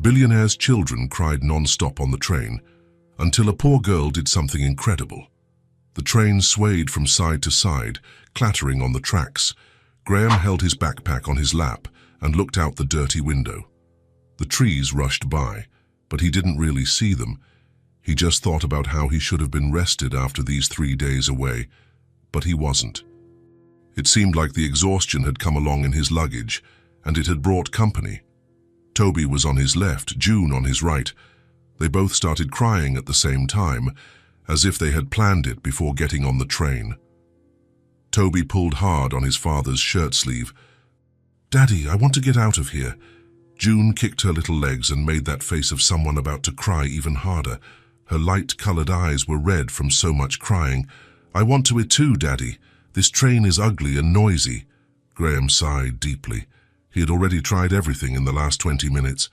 Billionaire's children cried non-stop on the train, until a poor girl did something incredible. The train swayed from side to side, clattering on the tracks. Graham held his backpack on his lap and looked out the dirty window. The trees rushed by, but he didn't really see them. He just thought about how he should have been rested after these 3 days away, but he wasn't. It seemed like the exhaustion had come along in his luggage, and it had brought company. Toby was on his left, June on his right. They both started crying at the same time, as if they had planned it before getting on the train. Toby pulled hard on his father's shirt sleeve. "Daddy, I want to get out of here." June kicked her little legs and made that face of someone about to cry even harder. Her light-colored eyes were red from so much crying. "I want to too, Daddy. This train is ugly and noisy." Graham sighed deeply. He had already tried everything in the last 20 minutes.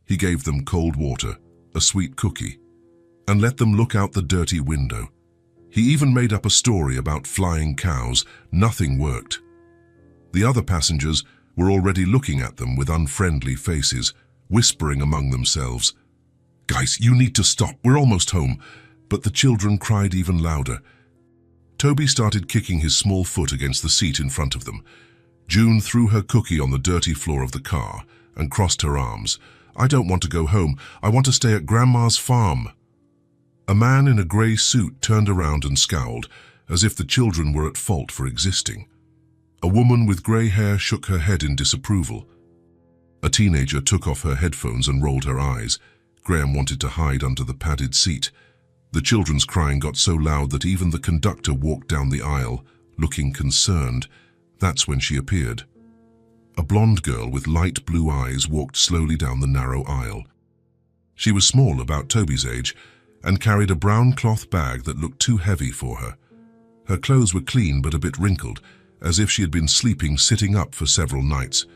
He gave them cold water, a sweet cookie, and let them look out the dirty window. He even made up a story about flying cows. Nothing worked. The other passengers were already looking at them with unfriendly faces, whispering among themselves. "Guys, you need to stop. We're almost home." But the children cried even louder. Toby started kicking his small foot against the seat in front of them. June threw her cookie on the dirty floor of the car and crossed her arms. "I don't want to go home. I want to stay at Grandma's farm." A man in a grey suit turned around and scowled, as if the children were at fault for existing. A woman with grey hair shook her head in disapproval. A teenager took off her headphones and rolled her eyes. Graham wanted to hide under the padded seat. The children's crying got so loud that even the conductor walked down the aisle, looking concerned. That's when she appeared. A blonde girl with light blue eyes walked slowly down the narrow aisle. She was small, about Toby's age, and carried a brown cloth bag that looked too heavy for her. Her clothes were clean but a bit wrinkled, as if she had been sleeping sitting up for several nights.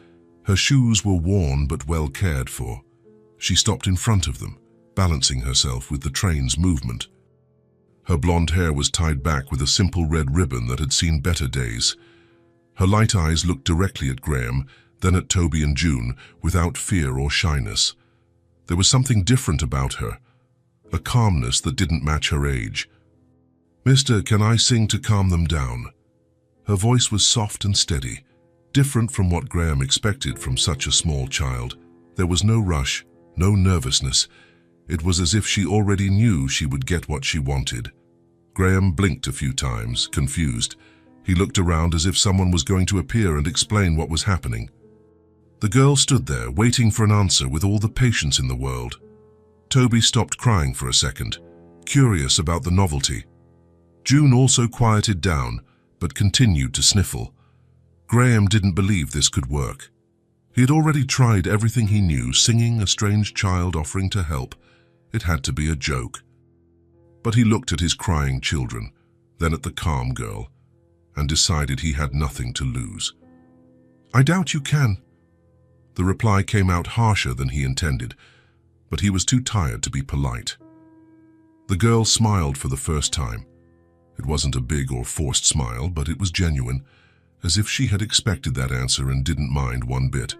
Her shoes were worn but well cared for. She stopped in front of them, balancing herself with the train's movement. Her blonde hair was tied back with a simple red ribbon that had seen better days. Her light eyes looked directly at Graham, then at Toby and June, without fear or shyness. There was something different about her, a calmness that didn't match her age. "Mister, can I sing to calm them down?" Her voice was soft and steady, different from what Graham expected from such a small child. There was no rush, no nervousness. It was as if she already knew she would get what she wanted. Graham blinked a few times, confused. He looked around as if someone was going to appear and explain what was happening. The girl stood there, waiting for an answer with all the patience in the world. Toby stopped crying for a second, curious about the novelty. June also quieted down, but continued to sniffle. Graham didn't believe this could work. He had already tried everything he knew, singing a strange child offering to help. It had to be a joke. But he looked at his crying children, then at the calm girl, and decided he had nothing to lose. "I doubt you can." The reply came out harsher than he intended, but he was too tired to be polite. The girl smiled for the first time. It wasn't a big or forced smile, but it was genuine, as if she had expected that answer and didn't mind one bit.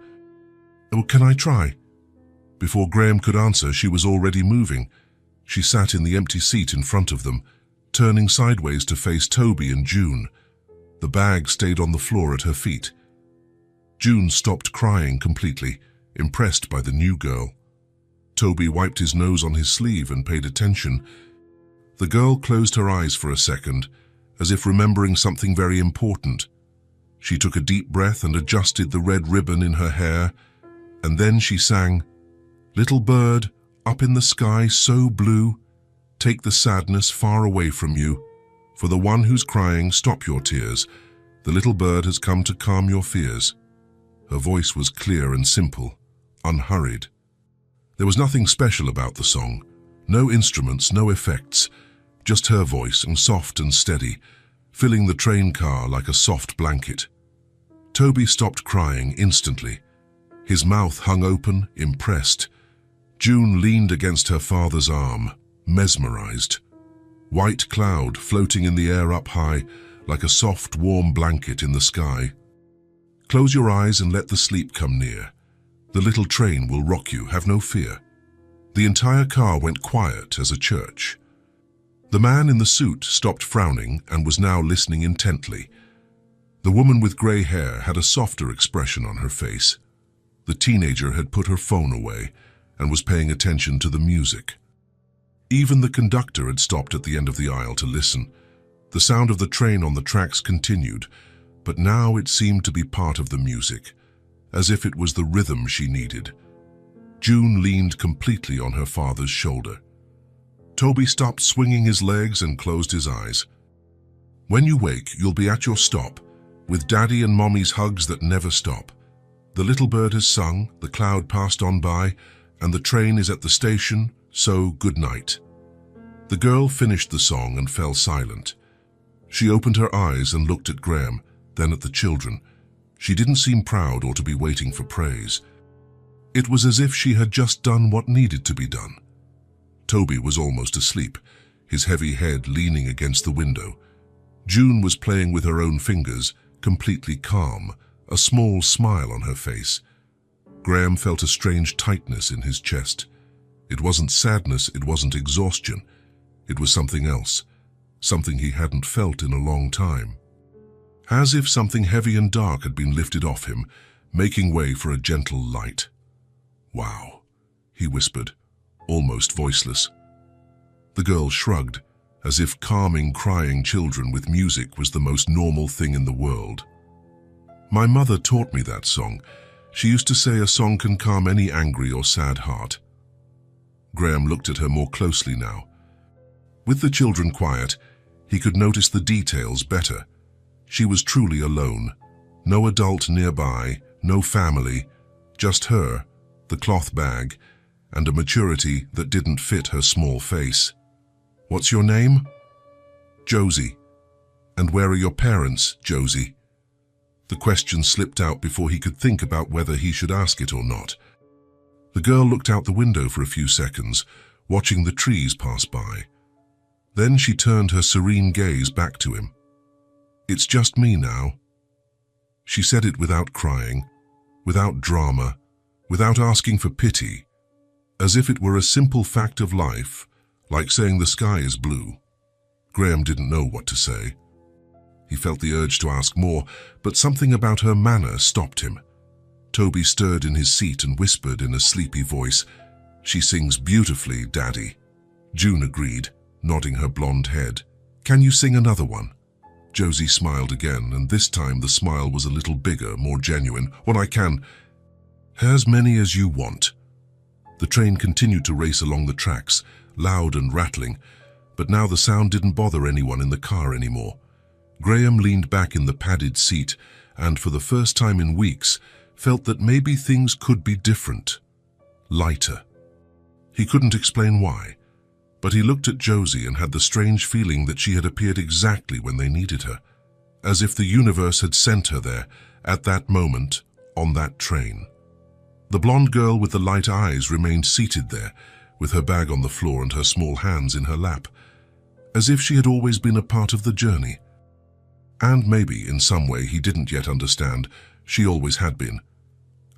"Oh, can I try?" Before Graham could answer, she was already moving. She sat in the empty seat in front of them, turning sideways to face Toby and June. The bag stayed on the floor at her feet. June stopped crying completely, impressed by the new girl. Toby wiped his nose on his sleeve and paid attention. The girl closed her eyes for a second, as if remembering something very important. She took a deep breath and adjusted the red ribbon in her hair, and then she sang, "Little bird, up in the sky so blue, take the sadness far away from you. For the one who's crying, stop your tears. The little bird has come to calm your fears." Her voice was clear and simple, unhurried. There was nothing special about the song. No instruments, no effects, just her voice, and soft and steady, filling the train car like a soft blanket. Toby stopped crying instantly. His mouth hung open, impressed. June leaned against her father's arm, mesmerized. White cloud floating in the air up high, like a soft, warm blanket in the sky. "Close your eyes and let the sleep come near." The little train will rock you, have no fear." The entire car went quiet as a church. The man in the suit stopped frowning and was now listening intently. The woman with grey hair had a softer expression on her face. The teenager had put her phone away and was paying attention to the music. Even the conductor had stopped at the end of the aisle to listen. The sound of the train on the tracks continued, but now it seemed to be part of the music, as if it was the rhythm she needed. June leaned completely on her father's shoulder. Toby stopped swinging his legs and closed his eyes. "When you wake, you'll be at your stop, with Daddy and Mommy's hugs that never stop. The little bird has sung, the cloud passed on by, and the train is at the station, so good night." The girl finished the song and fell silent. She opened her eyes and looked at Graham, then at the children. She didn't seem proud or to be waiting for praise. It was as if she had just done what needed to be done. Toby was almost asleep, his heavy head leaning against the window. June was playing with her own fingers, completely calm, a small smile on her face. Graham felt a strange tightness in his chest. It wasn't sadness, it wasn't exhaustion. It was something else, something he hadn't felt in a long time. As if something heavy and dark had been lifted off him, making way for a gentle light. "Wow," he whispered, almost voiceless. The girl shrugged, as if calming crying children with music was the most normal thing in the world. "My mother taught me that song. She used to say a song can calm any angry or sad heart." Graham looked at her more closely now. With the children quiet, he could notice the details better. She was truly alone. No adult nearby, no family, just her, the cloth bag, and a maturity that didn't fit her small face. "What's your name?" "Josie." "And where are your parents, Josie?" The question slipped out before he could think about whether he should ask it or not. The girl looked out the window for a few seconds, watching the trees pass by. Then she turned her serene gaze back to him. "It's just me now." She said it without crying, without drama, without asking for pity, as if it were a simple fact of life, like saying the sky is blue. Graham didn't know what to say. He felt the urge to ask more, but something about her manner stopped him. Toby stirred in his seat and whispered in a sleepy voice, "She sings beautifully, Daddy." June agreed, nodding her blonde head. "Can you sing another one?" Josie smiled again, and this time the smile was a little bigger, more genuine. "What I can. As many as you want." The train continued to race along the tracks, loud and rattling, but now the sound didn't bother anyone in the car anymore. Graham leaned back in the padded seat and, for the first time in weeks, felt that maybe things could be different. Lighter. He couldn't explain why, but he looked at Josie and had the strange feeling that she had appeared exactly when they needed her, as if the universe had sent her there, at that moment, on that train. The blonde girl with the light eyes remained seated there, with her bag on the floor and her small hands in her lap, as if she had always been a part of the journey. And maybe, in some way he didn't yet understand, she always had been.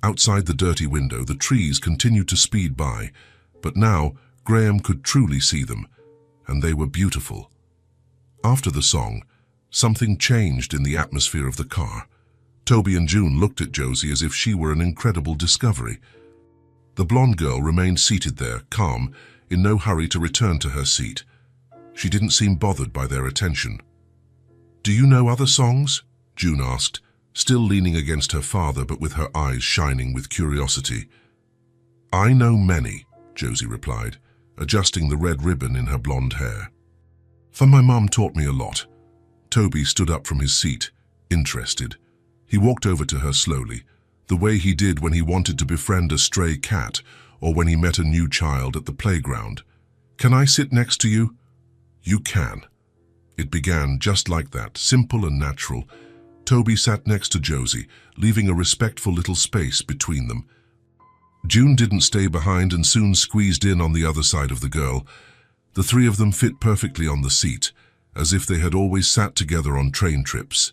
Outside the dirty window, the trees continued to speed by, but now Graham could truly see them, and they were beautiful. After the song, something changed in the atmosphere of the car. Toby and June looked at Josie as if she were an incredible discovery. The blonde girl remained seated there, calm, in no hurry to return to her seat. She didn't seem bothered by their attention. "Do you know other songs?" June asked, still leaning against her father but with her eyes shining with curiosity. "I know many," Josie replied, adjusting the red ribbon in her blonde hair. "For my mum taught me a lot." Toby stood up from his seat, interested. He walked over to her slowly, the way he did when he wanted to befriend a stray cat or when he met a new child at the playground. "Can I sit next to you?" "You can." It began just like that, simple and natural. Toby sat next to Josie, leaving a respectful little space between them. June didn't stay behind and soon squeezed in on the other side of the girl. The three of them fit perfectly on the seat, as if they had always sat together on train trips.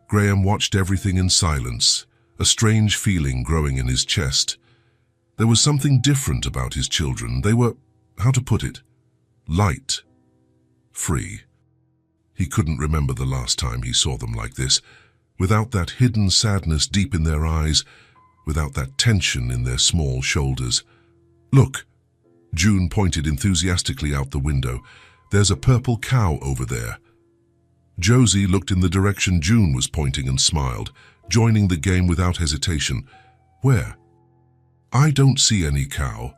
Graham watched everything in silence, a strange feeling growing in his chest. There was something different about his children. They were, how to put it, light, free. He couldn't remember the last time he saw them like this, without that hidden sadness deep in their eyes, without that tension in their small shoulders. "Look," June pointed enthusiastically out the window. "There's a purple cow over there." Josie looked in the direction June was pointing and smiled, joining the game without hesitation. "Where?" "I don't see any cow."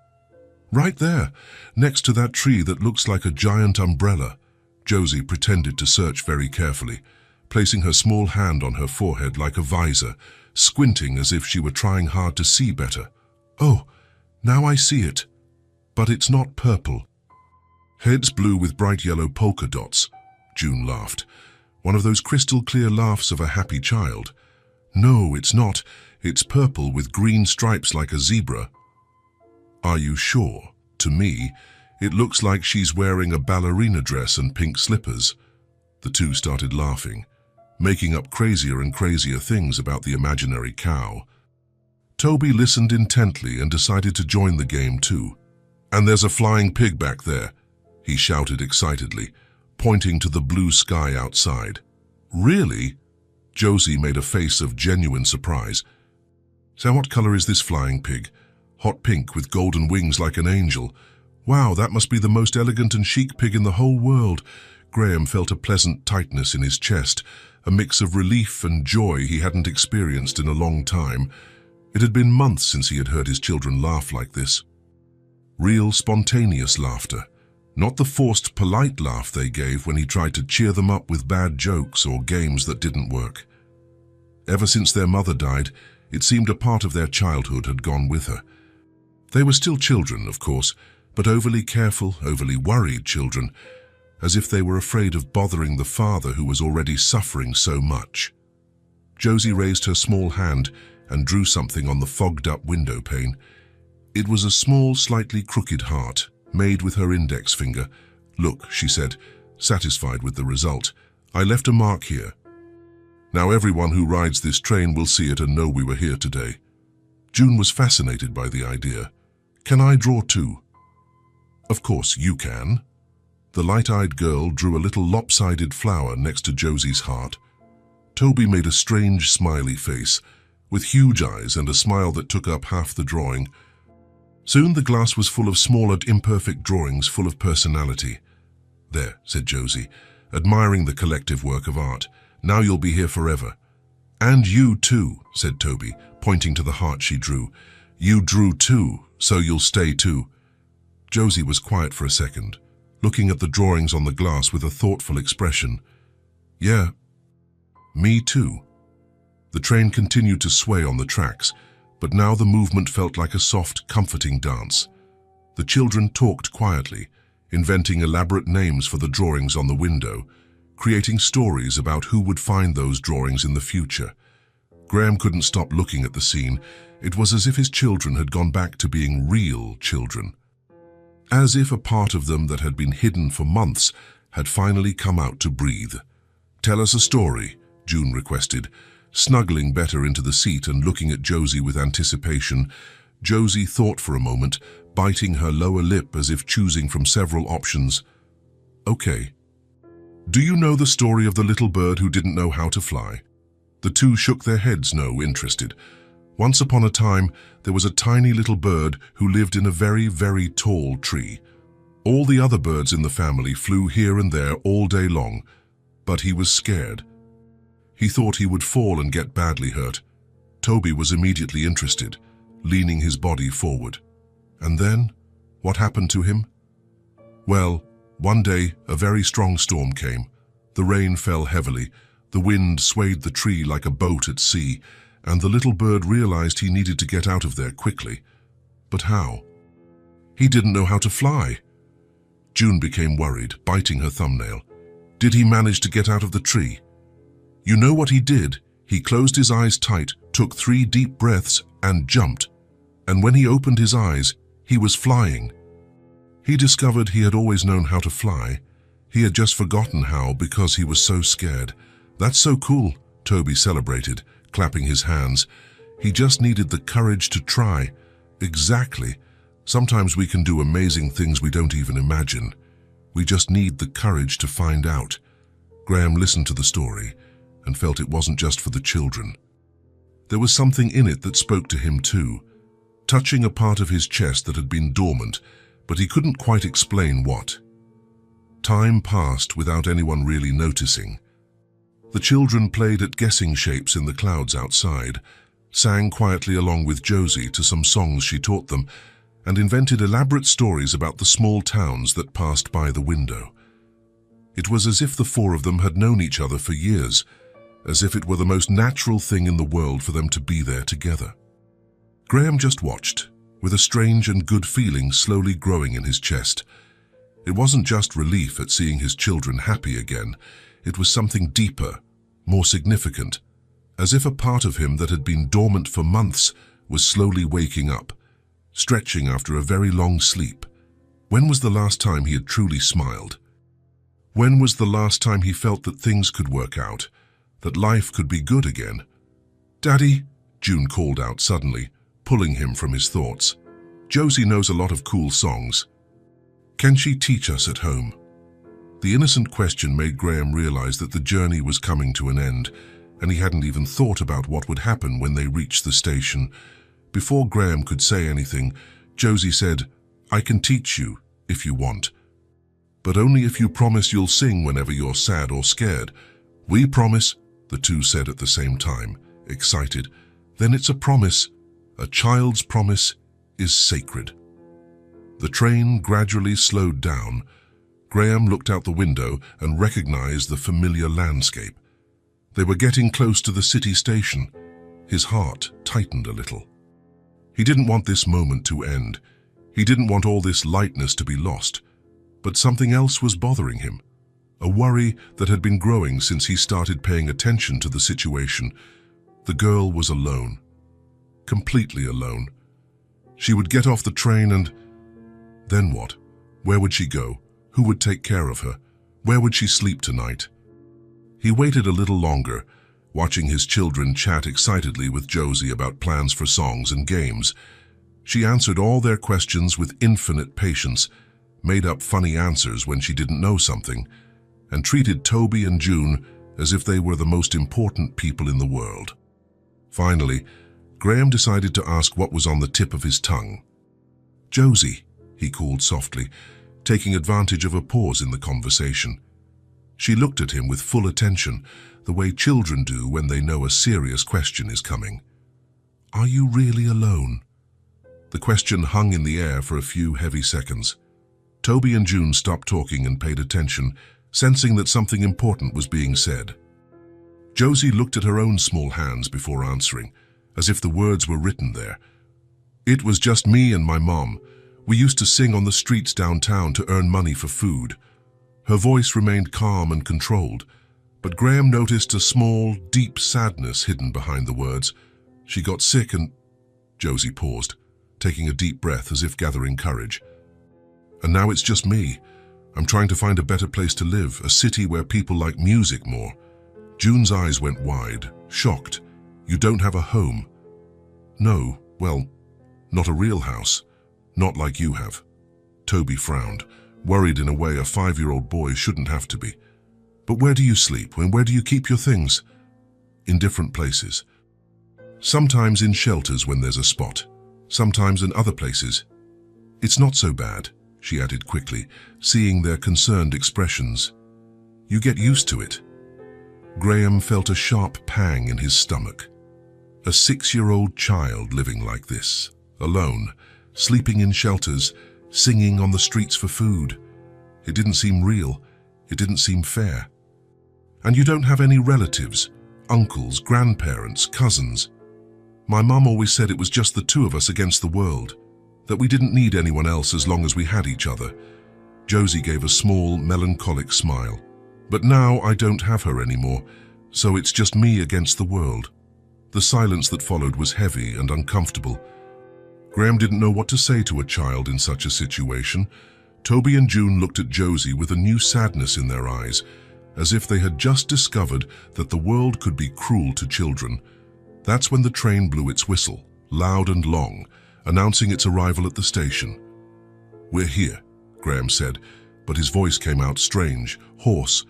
"Right there, next to that tree that looks like a giant umbrella." Josie pretended to search very carefully, placing her small hand on her forehead like a visor, squinting as if she were trying hard to see better. "Oh, now I see it. But it's not purple." "Head's blue with bright yellow polka dots," June laughed. One of those crystal clear laughs of a happy child. "No, it's not. It's purple with green stripes like a zebra." "Are you sure? To me, it looks like she's wearing a ballerina dress and pink slippers." The two started laughing, making up crazier and crazier things about the imaginary cow. Toby listened intently and decided to join the game too. "And there's a flying pig back there," he shouted excitedly, pointing to the blue sky outside. "Really?" Josie made a face of genuine surprise. "So what color is this flying pig?" "Hot pink with golden wings like an angel." "Wow, that must be the most elegant and chic pig in the whole world." Graham felt a pleasant tightness in his chest, a mix of relief and joy he hadn't experienced in a long time. It had been months since he had heard his children laugh like this. Real, spontaneous laughter. Not the forced, polite laugh they gave when he tried to cheer them up with bad jokes or games that didn't work. Ever since their mother died, it seemed a part of their childhood had gone with her. They were still children, of course, but overly careful, overly worried children, as if they were afraid of bothering the father who was already suffering so much. Josie raised her small hand and drew something on the fogged-up window pane. It was a small, slightly crooked heart, made with her index finger. "Look," she said, satisfied with the result. "I left a mark here. Now everyone who rides this train will see it and know we were here today." June was fascinated by the idea. "Can I draw too?" "Of course you can." The light-eyed girl drew a little lopsided flower next to Josie's heart. Toby made a strange, smiley face, with huge eyes and a smile that took up half the drawing. Soon the glass was full of smaller, imperfect drawings full of personality. "There," said Josie, admiring the collective work of art. "Now you'll be here forever." "And you too," said Toby, pointing to the heart she drew. "You drew too, so you'll stay too." Josie was quiet for a second, looking at the drawings on the glass with a thoughtful expression. "Yeah, me too." The train continued to sway on the tracks, but now the movement felt like a soft, comforting dance. The children talked quietly, inventing elaborate names for the drawings on the window, creating stories about who would find those drawings in the future. Graham couldn't stop looking at the scene. It was as if his children had gone back to being real children. As if a part of them that had been hidden for months had finally come out to breathe. "Tell us a story," June requested, snuggling better into the seat and looking at Josie with anticipation. Josie thought for a moment, biting her lower lip as if choosing from several options. "Okay. Do you know the story of the little bird who didn't know how to fly?" The two shook their heads, no, interested. "Once upon a time, there was a tiny little bird who lived in a very, very tall tree. All the other birds in the family flew here and there all day long, but he was scared. He thought he would fall and get badly hurt." Toby was immediately interested, leaning his body forward. "And then, what happened to him?" "Well, one day a very strong storm came. The rain fell heavily, the wind swayed the tree like a boat at sea, and the little bird realized he needed to get out of there quickly. But how? He didn't know how to fly." June became worried, biting her thumbnail. "Did he manage to get out of the tree?" "You know what he did? He closed his eyes tight, took 3 deep breaths, and jumped. And when he opened his eyes, he was flying. He discovered he had always known how to fly. He had just forgotten how because he was so scared." "That's so cool," Toby celebrated, clapping his hands. "He just needed the courage to try. Exactly. Sometimes we can do amazing things we don't even imagine. We just need the courage to find out. Graham listened to the story and felt it wasn't just for the children. There was something in it that spoke to him too, touching a part of his chest that had been dormant, but he couldn't quite explain what. Time passed without anyone really noticing. The children played at guessing shapes in the clouds outside, sang quietly along with Josie to some songs she taught them, and invented elaborate stories about the small towns that passed by the window. It was as if the four of them had known each other for years, as if it were the most natural thing in the world for them to be there together. Graham just watched, with a strange and good feeling slowly growing in his chest. It wasn't just relief at seeing his children happy again. It was something deeper, more significant, as if a part of him that had been dormant for months was slowly waking up, stretching after a very long sleep. When was the last time he had truly smiled? When was the last time he felt that things could work out, that life could be good again? "Daddy," June called out suddenly, pulling him from his thoughts. "Josie knows a lot of cool songs. Can she teach us at home?" The innocent question made Graham realize that the journey was coming to an end, and he hadn't even thought about what would happen when they reached the station. Before Graham could say anything, Josie said, "I can teach you, if you want. But only if you promise you'll sing whenever you're sad or scared." "We promise," the two said at the same time, excited. "Then it's a promise. A child's promise is sacred." The train gradually slowed down. Graham looked out the window and recognized the familiar landscape. They were getting close to the city station. His heart tightened a little. He didn't want this moment to end. He didn't want all this lightness to be lost. But something else was bothering him. A worry that had been growing since he started paying attention to the situation. The girl was alone. Completely alone. She would get off the train and... then what? Where would she go? Who would take care of her? Where would she sleep tonight? He waited a little longer, watching his children chat excitedly with Josie about plans for songs and games. She answered all their questions with infinite patience, made up funny answers when she didn't know something, and treated Toby and June as if they were the most important people in the world. Finally, Graham decided to ask what was on the tip of his tongue. "Josie," he called softly, taking advantage of a pause in the conversation. She looked at him with full attention, the way children do when they know a serious question is coming. "Are you really alone?" The question hung in the air for a few heavy seconds. Toby and June stopped talking and paid attention, sensing that something important was being said. Josie looked at her own small hands before answering, as if the words were written there. "It was just me and my mom. We used to sing on the streets downtown to earn money for food." Her voice remained calm and controlled, but Graham noticed a small, deep sadness hidden behind the words. "She got sick and..." Josie paused, taking a deep breath as if gathering courage. "And now it's just me. I'm trying to find a better place to live, a city where people like music more." June's eyes went wide, shocked. "You don't have a home?" "No, well, not a real house. Not like you have." Toby frowned, worried in a way a 5-year-old boy shouldn't have to be. "But where do you sleep? And where do you keep your things?" "In different places. Sometimes in shelters when there's a spot. Sometimes in other places. It's not so bad," she added quickly, seeing their concerned expressions. "You get used to it." Graham felt a sharp pang in his stomach. A 6-year-old child living like this, alone, sleeping in shelters, singing on the streets for food. It didn't seem real. It didn't seem fair. "And you don't have any relatives, uncles, grandparents, cousins?" "My mum always said it was just the two of us against the world, that we didn't need anyone else as long as we had each other." Josie gave a small, melancholic smile. "But now I don't have her anymore, so it's just me against the world." The silence that followed was heavy and uncomfortable. Graham didn't know what to say to a child in such a situation. Toby and June looked at Josie with a new sadness in their eyes, as if they had just discovered that the world could be cruel to children. That's when the train blew its whistle, loud and long, announcing its arrival at the station. "We're here," Graham said, but his voice came out strange, hoarse.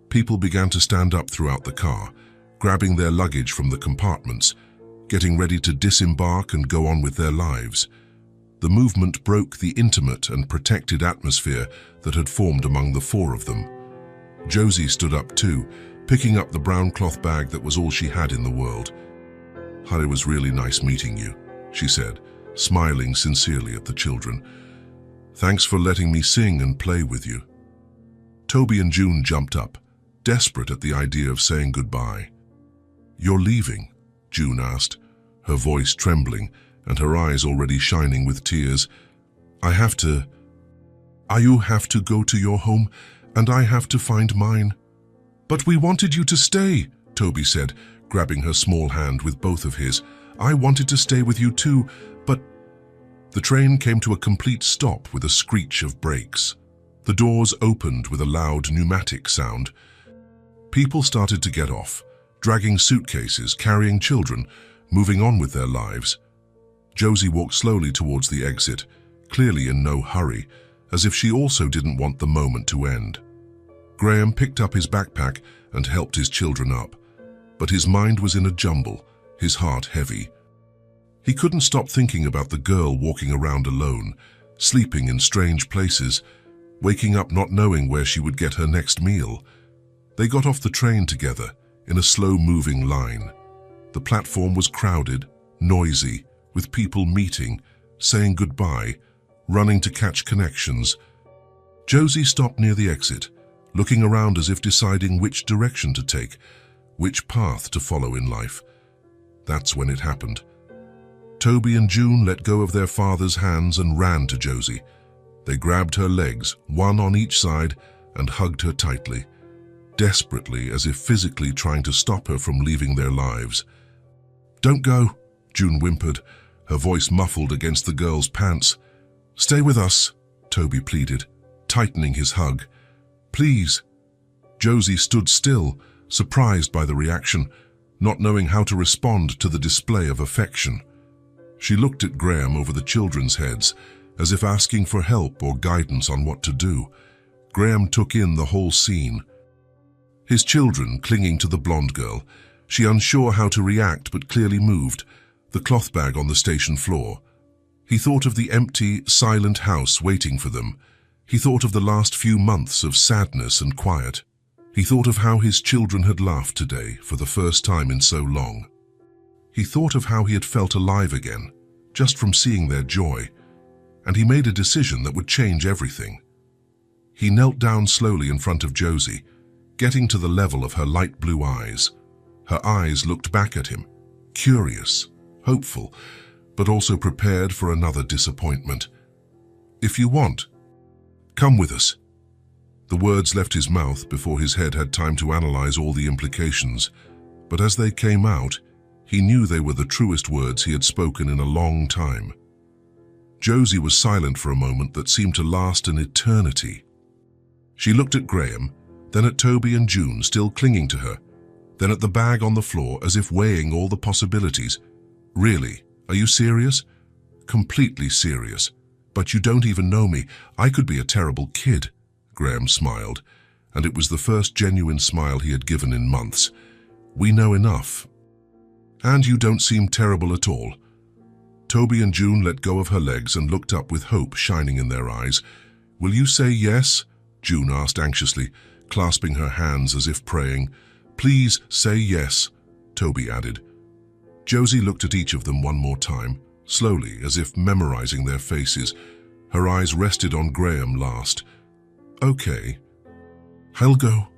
People began to stand up throughout the car, grabbing their luggage from the compartments, getting ready to disembark and go on with their lives. The movement broke the intimate and protected atmosphere that had formed among the four of them. Josie stood up too, picking up the brown cloth bag that was all she had in the world. "It was really nice meeting you," she said, smiling sincerely at the children. "Thanks for letting me sing and play with you." Toby and June jumped up, desperate at the idea of saying goodbye. "You're leaving?" June asked, her voice trembling and her eyes already shining with tears. "You have to go to your home, and I have to find mine." "But we wanted you to stay," Toby said, grabbing her small hand with both of his. "I wanted to stay with you too, but—" The train came to a complete stop with a screech of brakes. The doors opened with a loud pneumatic sound. People started to get off, dragging suitcases, carrying children, moving on with their lives. Josie walked slowly towards the exit, clearly in no hurry, as if she also didn't want the moment to end. Graham picked up his backpack and helped his children up, but his mind was in a jumble, his heart heavy. He couldn't stop thinking about the girl walking around alone, sleeping in strange places, waking up not knowing where she would get her next meal. They got off the train together, in a slow-moving line. The platform was crowded, noisy, with people meeting, saying goodbye, running to catch connections. Josie stopped near the exit, looking around as if deciding which direction to take, which path to follow in life. That's when it happened. Toby and June let go of their father's hands and ran to Josie. They grabbed her legs, one on each side, and hugged her tightly, desperately, as if physically trying to stop her from leaving their lives. "Don't go," June whimpered, her voice muffled against the girl's pants. "Stay with us," Toby pleaded, tightening his hug. "Please." Josie stood still, surprised by the reaction, not knowing how to respond to the display of affection. She looked at Graham over the children's heads, as if asking for help or guidance on what to do. Graham took in the whole scene. His children clinging to the blonde girl, she unsure how to react but clearly moved, the cloth bag on the station floor. He thought of the empty, silent house waiting for them. He thought of the last few months of sadness and quiet. He thought of how his children had laughed today for the first time in so long. He thought of how he had felt alive again, just from seeing their joy, and he made a decision that would change everything. He knelt down slowly in front of Josie, getting to the level of her light blue eyes. Her eyes looked back at him, curious, hopeful, but also prepared for another disappointment. "If you want, come with us." The words left his mouth before his head had time to analyze all the implications, but as they came out, he knew they were the truest words he had spoken in a long time. Josie was silent for a moment that seemed to last an eternity. She looked at Graham, then at Toby and June still clinging to her, then at the bag on the floor as if weighing all the possibilities. "Really? Are you serious?" "Completely serious. But you don't even know me. I could be a terrible kid." Graham smiled, and it was the first genuine smile he had given in months. "We know enough. And you don't seem terrible at all." Toby and June let go of her legs and looked up with hope shining in their eyes. "Will you say yes?" June asked anxiously, clasping her hands as if praying. "Please say yes," Toby added. Josie looked at each of them one more time, slowly, as if memorizing their faces. Her eyes rested on Graham last. "Okay. I'll go."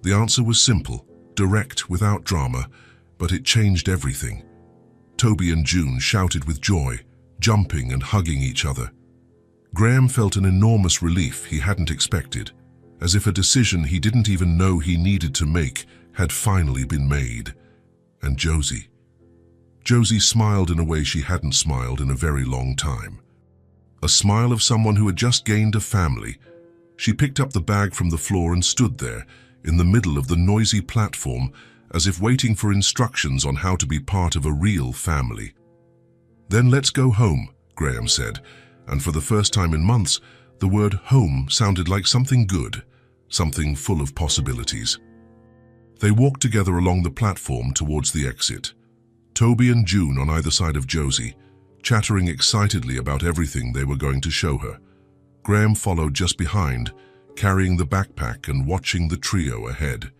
The answer was simple, direct, without drama, but it changed everything. Toby and June shouted with joy, jumping and hugging each other. Graham felt an enormous relief he hadn't expected, as if a decision he didn't even know he needed to make had finally been made. And Josie smiled in a way she hadn't smiled in a very long time. A smile of someone who had just gained a family. She picked up the bag from the floor and stood there, in the middle of the noisy platform, as if waiting for instructions on how to be part of a real family. "Then let's go home," Graham said, and for the first time in months, the word home sounded like something good, something full of possibilities. They walked together along the platform towards the exit, Toby and June on either side of Josie, chattering excitedly about everything they were going to show her. Graham followed just behind, carrying the backpack and watching the trio ahead.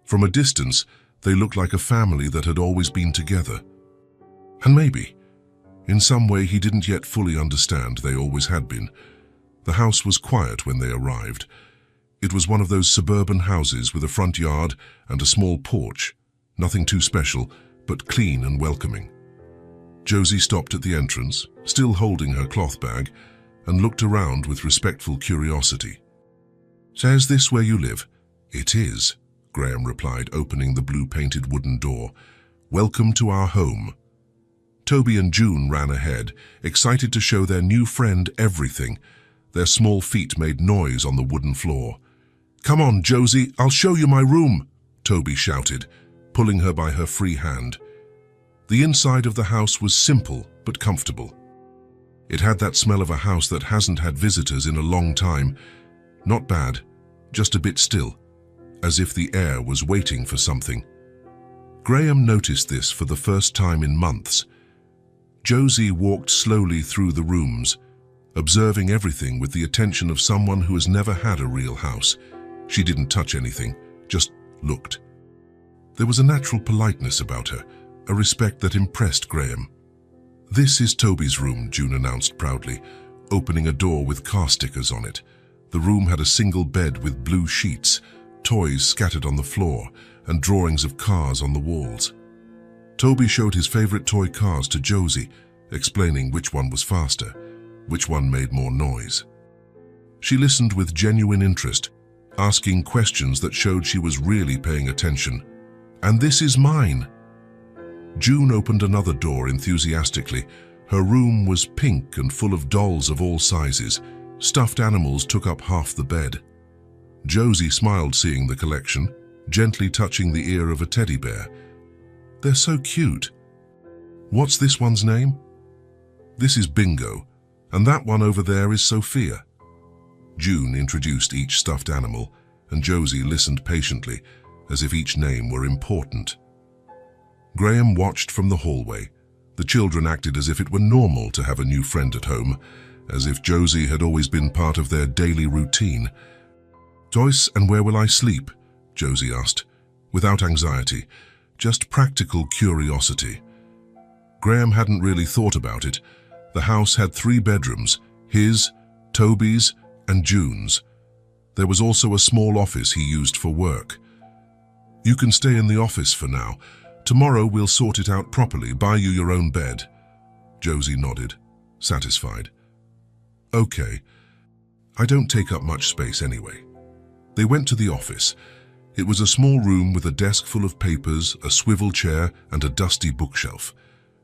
From a distance, they looked like a family that had always been together. And maybe, in some way he didn't yet fully understand, they always had been. The house was quiet when they arrived. It was one of those suburban houses with a front yard and a small porch. Nothing too special, but clean and welcoming. Josie stopped at the entrance, still holding her cloth bag, and looked around with respectful curiosity. "So is this where you live?" "It is," Graham replied, opening the blue-painted wooden door. "Welcome to our home." Toby and June ran ahead, excited to show their new friend everything. Their small feet made noise on the wooden floor. "Come on, Josie, I'll show you my room," Toby shouted, pulling her by her free hand. The inside of the house was simple but comfortable. It had that smell of a house that hasn't had visitors in a long time. Not bad, just a bit still, as if the air was waiting for something. Graham noticed this for the first time in months. Josie walked slowly through the rooms, observing everything with the attention of someone who has never had a real house. She didn't touch anything, just looked. There was a natural politeness about her, a respect that impressed Graham. "This is Toby's room," June announced proudly, opening a door with car stickers on it. The room had a single bed with blue sheets, toys scattered on the floor, and drawings of cars on the walls. Toby showed his favorite toy cars to Josie, explaining which one was faster, which one made more noise. She listened with genuine interest, asking questions that showed she was really paying attention. "And this is mine." June opened another door enthusiastically. Her room was pink and full of dolls of all sizes. Stuffed animals took up half the bed. Josie smiled seeing the collection, gently touching the ear of a teddy bear. "They're so cute." "What's this one's name?" "This is Bingo, and that one over there is Sophia." June introduced each stuffed animal, and Josie listened patiently, as if each name were important. Graham watched from the hallway. The children acted as if it were normal to have a new friend at home, as if Josie had always been part of their daily routine. "Joyce, and where will I sleep?" Josie asked, without anxiety, just practical curiosity. Graham hadn't really thought about it. The house had 3 bedrooms, his, Toby's, and June's. There was also a small office he used for work. "You can stay in the office for now. Tomorrow we'll sort it out properly, buy you your own bed." Josie nodded, satisfied. "Okay. I don't take up much space anyway." They went to the office. It was a small room with a desk full of papers, a swivel chair, and a dusty bookshelf.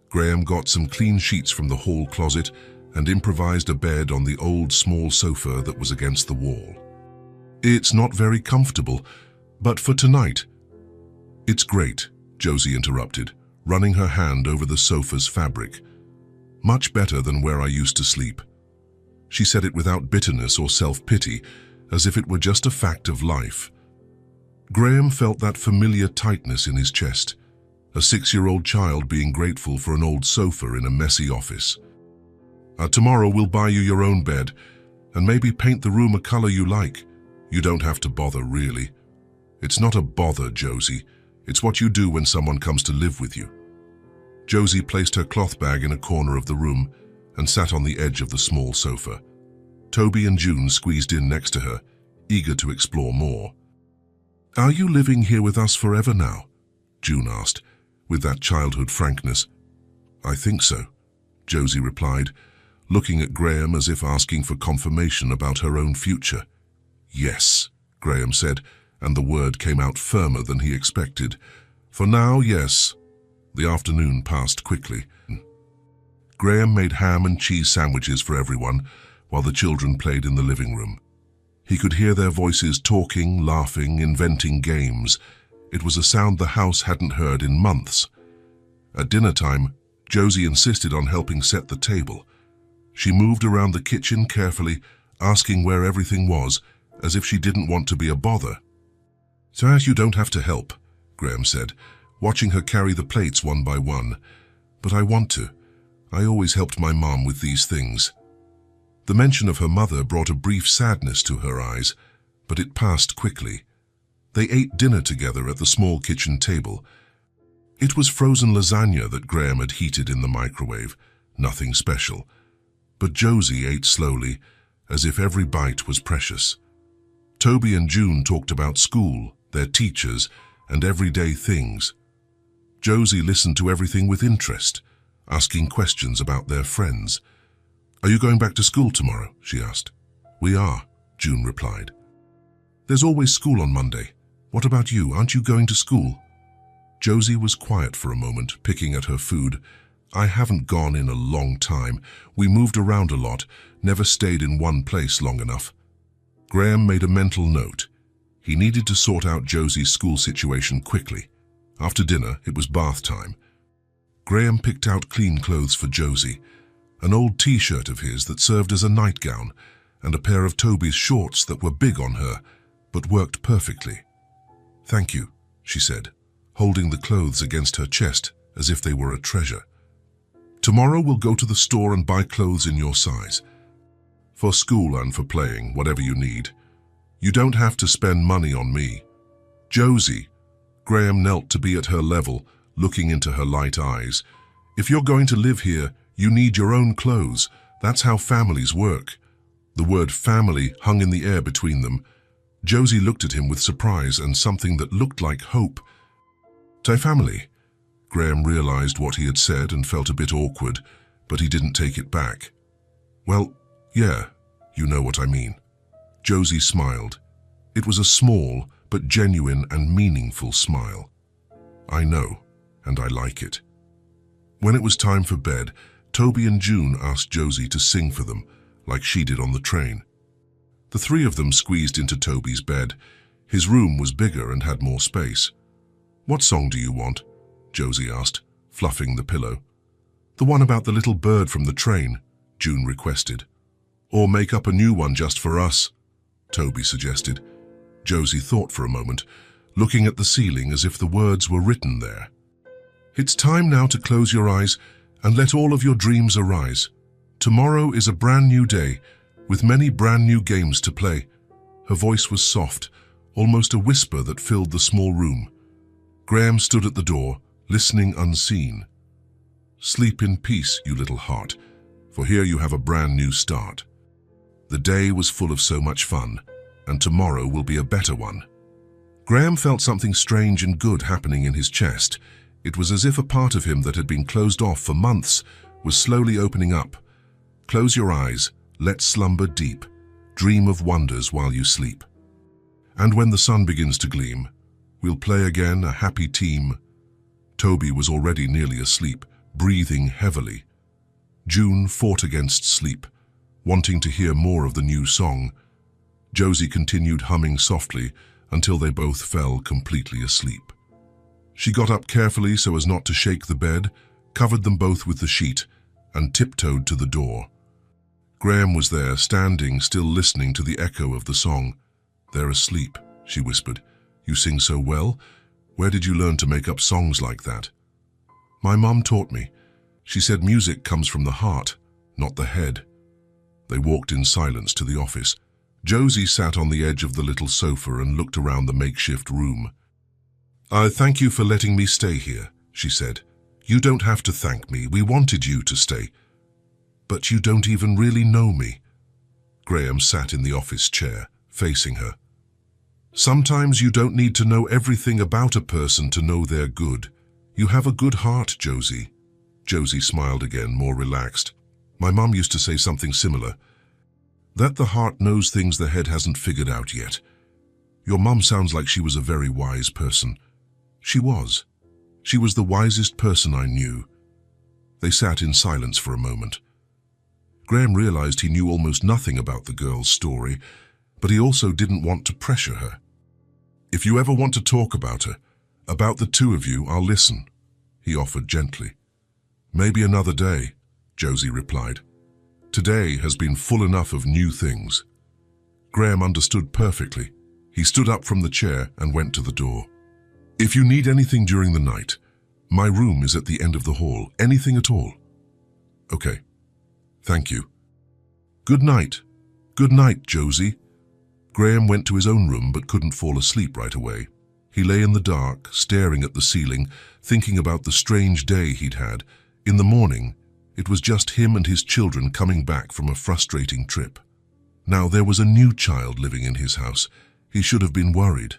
Graham got some clean sheets from the hall closet and improvised a bed on the old small sofa that was against the wall. "It's not very comfortable, but for tonight." "It's great," Josie interrupted, running her hand over the sofa's fabric. "Much better than where I used to sleep." She said it without bitterness or self-pity, as if it were just a fact of life. Graham felt that familiar tightness in his chest, a 6-year-old child being grateful for an old sofa in a messy office. Tomorrow we'll buy you your own bed, and maybe paint the room a color you like. You don't have to bother, really." "It's not a bother, Josie. It's what you do when someone comes to live with you." Josie placed her cloth bag in a corner of the room and sat on the edge of the small sofa. Toby and June squeezed in next to her, eager to explore more. "Are you living here with us forever now?" June asked, with that childhood frankness. "I think so," Josie replied, looking at Graham as if asking for confirmation about her own future. "Yes," Graham said, and the word came out firmer than he expected. "For now, yes." The afternoon passed quickly. Graham made ham and cheese sandwiches for everyone, while the children played in the living room. He could hear their voices talking, laughing, inventing games. It was a sound the house hadn't heard in months. At dinner time, Josie insisted on helping set the table. She moved around the kitchen carefully, asking where everything was, as if she didn't want to be a bother. "So as you don't have to help," Graham said, watching her carry the plates one by one. "But I want to. I always helped my mom with these things." The mention of her mother brought a brief sadness to her eyes, but it passed quickly. They ate dinner together at the small kitchen table. It was frozen lasagna that Graham had heated in the microwave, nothing special. But Josie ate slowly, as if every bite was precious. Toby and June talked about school, their teachers, and everyday things. Josie listened to everything with interest, asking questions about their friends. "Are you going back to school tomorrow?" she asked. "We are," June replied. "There's always school on Monday. What about you? Aren't you going to school?" Josie was quiet for a moment, picking at her food. "I haven't gone in a long time. We moved around a lot, never stayed in one place long enough." Graham made a mental note. He needed to sort out Josie's school situation quickly. After dinner, it was bath time. Graham picked out clean clothes for Josie, an old t-shirt of his that served as a nightgown, and a pair of Toby's shorts that were big on her, but worked perfectly. "Thank you," she said, holding the clothes against her chest as if they were a treasure. "Tomorrow we'll go to the store and buy clothes in your size. For school and for playing, whatever you need. You don't have to spend money on me." "Josie," Graham knelt to be at her level, looking into her light eyes. "If you're going to live here, you need your own clothes. That's how families work." The word family hung in the air between them. Josie looked at him with surprise and something that looked like hope. "Tai family?" Graham realized what he had said and felt a bit awkward, but he didn't take it back. "Well, yeah, you know what I mean." Josie smiled. It was a small but genuine and meaningful smile. "I know, and I like it." When it was time for bed, Toby and June asked Josie to sing for them, like she did on the train. The three of them squeezed into Toby's bed. His room was bigger and had more space. "What song do you want?" Josie asked, fluffing the pillow. "The one about the little bird from the train," June requested. "Or make up a new one just for us," Toby suggested. Josie thought for a moment, looking at the ceiling as if the words were written there. "It's time now to close your eyes and let all of your dreams arise. Tomorrow is a brand new day, with many brand new games to play." Her voice was soft, almost a whisper that filled the small room. Graham stood at the door, listening unseen. "Sleep in peace, you little heart, for here you have a brand new start." The day was full of so much fun, and tomorrow will be a better one. Graham felt something strange and good happening in his chest. It was as if a part of him that had been closed off for months was slowly opening up. "Close your eyes, let slumber deep, dream of wonders while you sleep. And when the sun begins to gleam, we'll play again, a happy team." Toby was already nearly asleep, breathing heavily. June fought against sleep, wanting to hear more of the new song. Josie continued humming softly until they both fell completely asleep. She got up carefully so as not to shake the bed, covered them both with the sheet, and tiptoed to the door. Graham was there, standing, still listening to the echo of the song. "They're asleep," she whispered. "You sing so well. Where did you learn to make up songs like that?" "My mom taught me. She said music comes from the heart, not the head." They walked in silence to the office. Josie sat on the edge of the little sofa and looked around the makeshift room. Thank you for letting me stay here," she said. "You don't have to thank me. We wanted you to stay." "But you don't even really know me." Graham sat in the office chair, facing her. "Sometimes you don't need to know everything about a person to know they're good. You have a good heart, Josie." Josie smiled again, more relaxed. "My mom used to say something similar. That the heart knows things the head hasn't figured out yet. Your mom sounds like she was a very wise person." She was. She was the wisest person I knew. They sat in silence for a moment. Graham realized he knew almost nothing about the girl's story, but he also didn't want to pressure her. "If you ever want to talk about her, about the two of you, I'll listen," he offered gently. Maybe another day, Josie replied. Today has been full enough of new things. Graham understood perfectly. He stood up from the chair and went to the door. If you need anything during the night, my room is at the end of the hall. Anything at all. Okay. Thank you. Good night. Good night, Josie. Graham went to his own room but couldn't fall asleep right away. He lay in the dark, staring at the ceiling, thinking about the strange day he'd had. In the morning, it was just him and his children coming back from a frustrating trip. Now there was a new child living in his house. He should have been worried.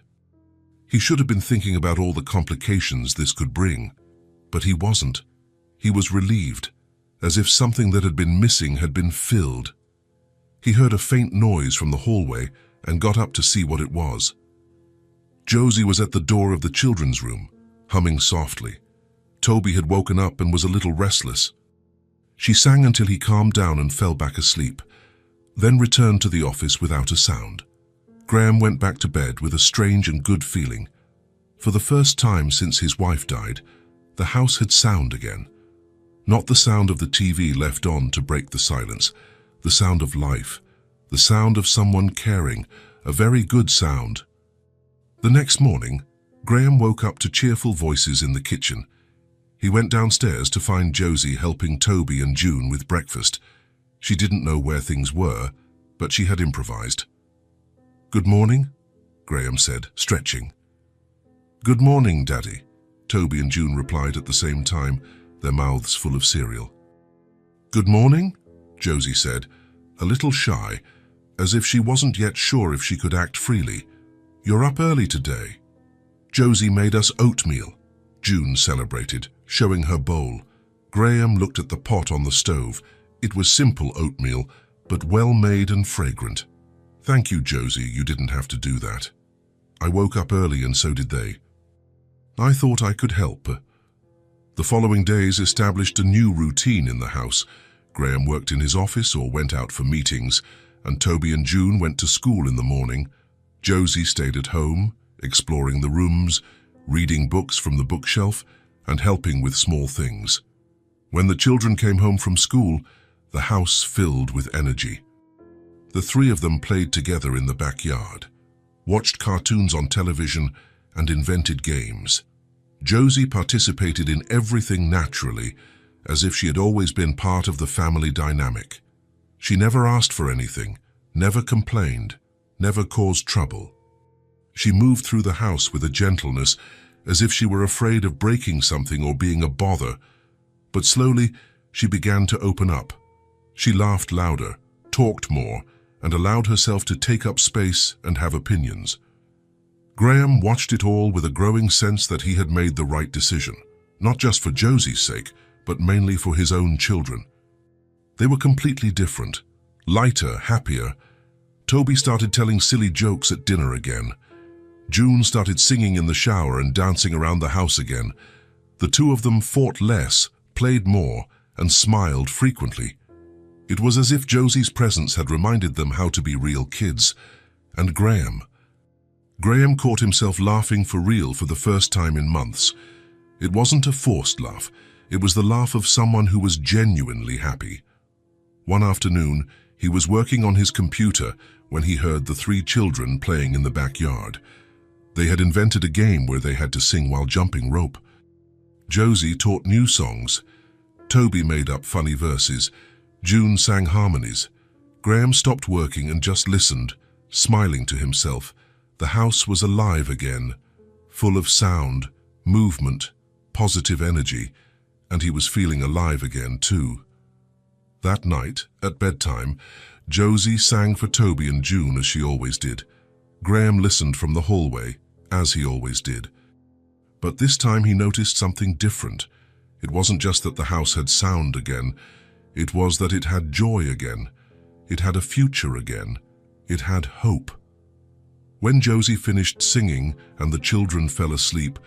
He should have been thinking about all the complications this could bring. But he wasn't. He was relieved, as if something that had been missing had been filled. He heard a faint noise from the hallway and got up to see what it was. Josie was at the door of the children's room, humming softly. Toby had woken up and was a little restless. She sang until he calmed down and fell back asleep, then returned to the office without a sound. Graham went back to bed with a strange and good feeling. For the first time since his wife died, the house had sound again. Not the sound of the TV left on to break the silence, the sound of life, the sound of someone caring, a very good sound. The next morning, Graham woke up to cheerful voices in the kitchen. He went downstairs to find Josie helping Toby and June with breakfast. She didn't know where things were, but she had improvised. Good morning, Graham said, stretching. Good morning, Daddy, Toby and June replied at the same time, their mouths full of cereal. Good morning, Josie said, a little shy, as if she wasn't yet sure if she could act freely. You're up early today. Josie made us oatmeal, June celebrated, showing her bowl. Graham looked at the pot on the stove. It was simple oatmeal, but well made and fragrant. Thank you, Josie, you didn't have to do that. I woke up early and so did they. I thought I could help. The following days established a new routine in the house. Graham worked in his office or went out for meetings, and Toby and June went to school in the morning. Josie stayed at home, exploring the rooms, reading books from the bookshelf, and helping with small things. When the children came home from school, the house filled with energy. The three of them played together in the backyard, watched cartoons on television, and invented games. Josie participated in everything naturally, as if she had always been part of the family dynamic. She never asked for anything, never complained, never caused trouble. She moved through the house with a gentleness, as if she were afraid of breaking something or being a bother. But slowly, she began to open up. She laughed louder, talked more, and allowed herself to take up space and have opinions. Graham watched it all with a growing sense that he had made the right decision, not just for Josie's sake, but mainly for his own children. They were completely different, lighter, happier. Toby started telling silly jokes at dinner again. June started singing in the shower and dancing around the house again. The two of them fought less, played more, and smiled frequently. It was as if Josie's presence had reminded them how to be real kids. And Graham caught himself laughing for real for the first time in months. It wasn't a forced laugh. It was the laugh of someone who was genuinely happy. One afternoon, he was working on his computer when he heard the three children playing in the backyard. They had invented a game where they had to sing while jumping rope. Josie taught new songs. Toby made up funny verses. June sang harmonies. Graham stopped working and just listened, smiling to himself. The house was alive again, full of sound, movement, positive energy, and he was feeling alive again too. That night, at bedtime, Josie sang for Toby and June as she always did. Graham listened from the hallway, as he always did. But this time he noticed something different. It wasn't just that the house had sound again. It was that it had joy again. It had a future again. It had hope. When Josie finished singing and the children fell asleep,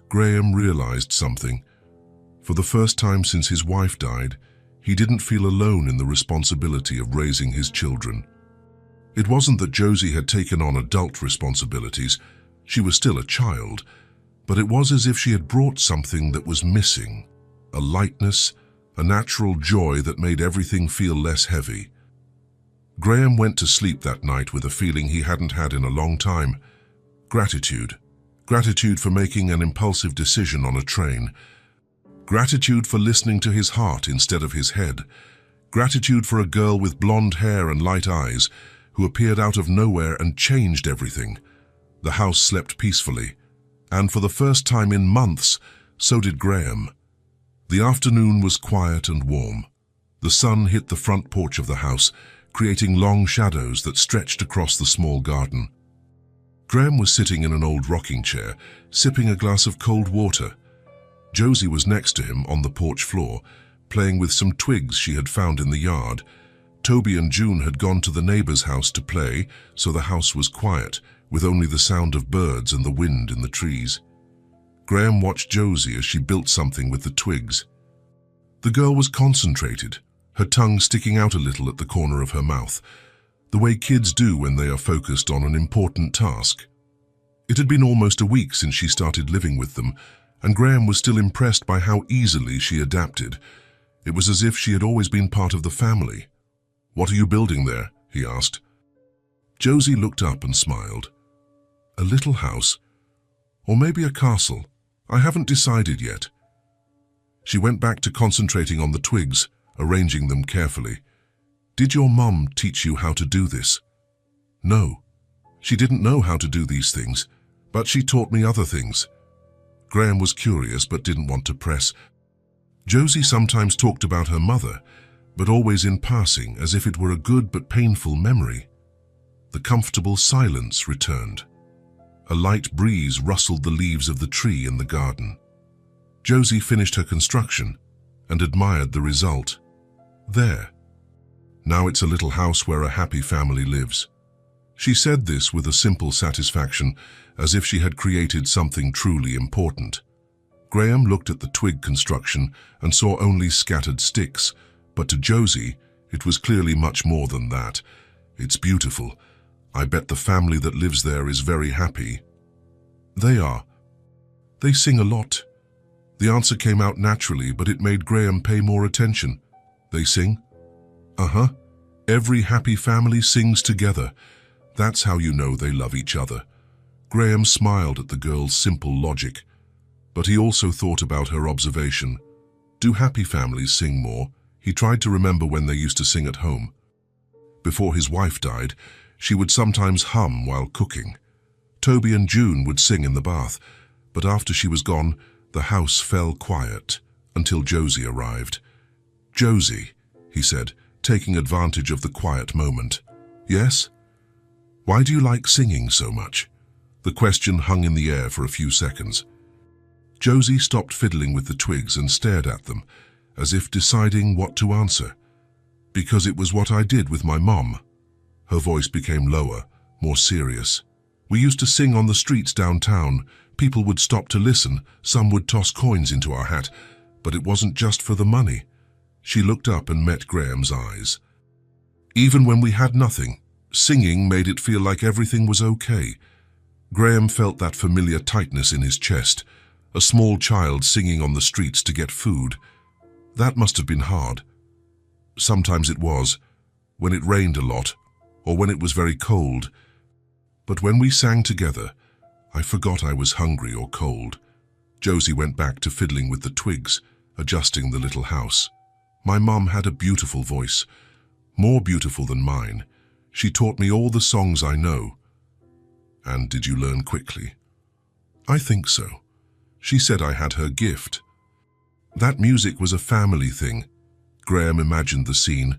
Graham realized something. For the first time since his wife died, he didn't feel alone in the responsibility of raising his children. It wasn't that Josie had taken on adult responsibilities. She was still a child, but it was as if she had brought something that was missing, a lightness, a natural joy that made everything feel less heavy. Graham went to sleep that night with a feeling he hadn't had in a long time. Gratitude. Gratitude for making an impulsive decision on a train. Gratitude for listening to his heart instead of his head. Gratitude for a girl with blonde hair and light eyes who appeared out of nowhere and changed everything. The house slept peacefully, and for the first time in months, so did Graham. The afternoon was quiet and warm. The sun hit the front porch of the house, creating long shadows that stretched across the small garden. Graham was sitting in an old rocking chair, sipping a glass of cold water. Josie was next to him on the porch floor, playing with some twigs she had found in the yard. Toby and June had gone to the neighbor's house to play, so the house was quiet, with only the sound of birds and the wind in the trees. Graham watched Josie as she built something with the twigs. The girl was concentrated, her tongue sticking out a little at the corner of her mouth, the way kids do when they are focused on an important task. It had been almost a week since she started living with them, and Graham was still impressed by how easily she adapted. It was as if she had always been part of the family. "What are you building there?" he asked. Josie looked up and smiled. "A little house, or maybe a castle. I haven't decided yet." She went back to concentrating on the twigs, arranging them carefully. "Did your mom teach you how to do this?" "No. She didn't know how to do these things, but she taught me other things." Graham was curious but didn't want to press. Josie sometimes talked about her mother, but always in passing, as if it were a good but painful memory. The comfortable silence returned. A light breeze rustled the leaves of the tree in the garden. Josie finished her construction and admired the result. There. Now it's a little house where a happy family lives. She said this with a simple satisfaction, as if she had created something truly important. Graham looked at the twig construction and saw only scattered sticks, but to Josie, it was clearly much more than that. "It's beautiful. I bet the family that lives there is very happy." "They are. They sing a lot." The answer came out naturally, but it made Graham pay more attention. "They sing?" "Uh-huh. Every happy family sings together. That's how you know they love each other." Graham smiled at the girl's simple logic, but he also thought about her observation. Do happy families sing more? He tried to remember when they used to sing at home. Before his wife died, she would sometimes hum while cooking. Toby and June would sing in the bath, but after she was gone, the house fell quiet until Josie arrived. "Josie," he said, taking advantage of the quiet moment. "Yes? Why do you like singing so much?" The question hung in the air for a few seconds. Josie stopped fiddling with the twigs and stared at them, as if deciding what to answer. "Because it was what I did with my mom." Her voice became lower, more serious. "We used to sing on the streets downtown. People would stop to listen, some would toss coins into our hat, but it wasn't just for the money." She looked up and met Graham's eyes. "Even when we had nothing, singing made it feel like everything was okay." Graham felt that familiar tightness in his chest, a small child singing on the streets to get food. That must have been hard. Sometimes it was, when it rained a lot, or when it was very cold. But when we sang together, I forgot I was hungry or cold. Josie went back to fiddling with the twigs, adjusting the little house. "My mum had a beautiful voice, more beautiful than mine. She taught me all the songs I know." "And did you learn quickly?" "I think so. She said I had her gift." That music was a family thing. Graham imagined the scene,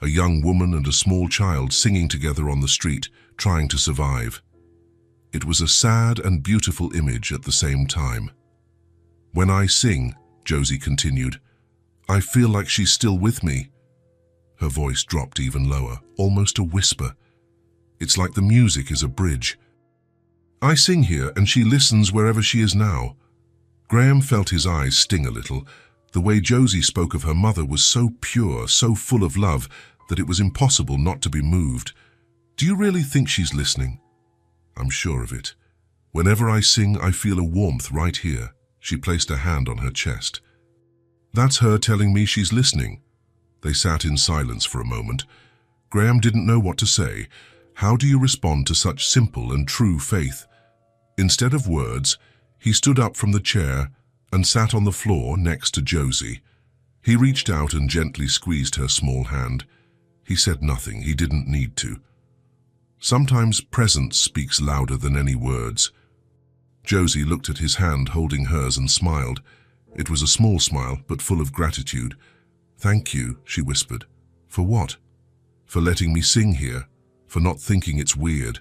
a young woman and a small child singing together on the street, trying to survive. It was a sad and beautiful image at the same time. "When I sing," Josie continued, "I feel like she's still with me." Her voice dropped even lower, almost a whisper. "It's like the music is a bridge. I sing here and she listens wherever she is now." Graham felt his eyes sting a little. The way Josie spoke of her mother was so pure, so full of love, that it was impossible not to be moved. "Do you really think she's listening?" "I'm sure of it. Whenever I sing, I feel a warmth right here." She placed a hand on her chest. That's her telling me she's listening. They sat in silence for a moment. Graham didn't know what to say. How do you respond to such simple and true faith? Instead of words, he stood up from the chair and sat on the floor next to Josie. He reached out and gently squeezed her small hand. He said nothing. He didn't need to. Sometimes presence speaks louder than any words. Josie looked at his hand holding hers and smiled. It was a small smile, but full of gratitude. "Thank you," she whispered. "For what?" "For letting me sing here, for not thinking it's weird.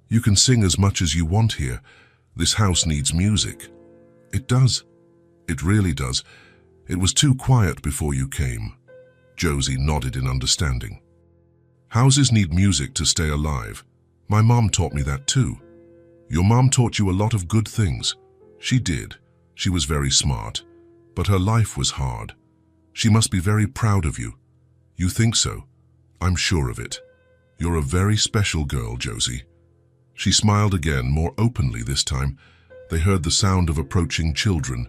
You can sing as much as you want here. This house needs music." "It does. It really does. It was too quiet before you came." Josie nodded in understanding. "Houses need music to stay alive. My mom taught me that too." "Your mom taught you a lot of good things." "She did. She was very smart. But her life was hard. She must be very proud of you." "You think so?" "I'm sure of it. You're a very special girl, Josie." She smiled again, more openly this time. They heard the sound of approaching children.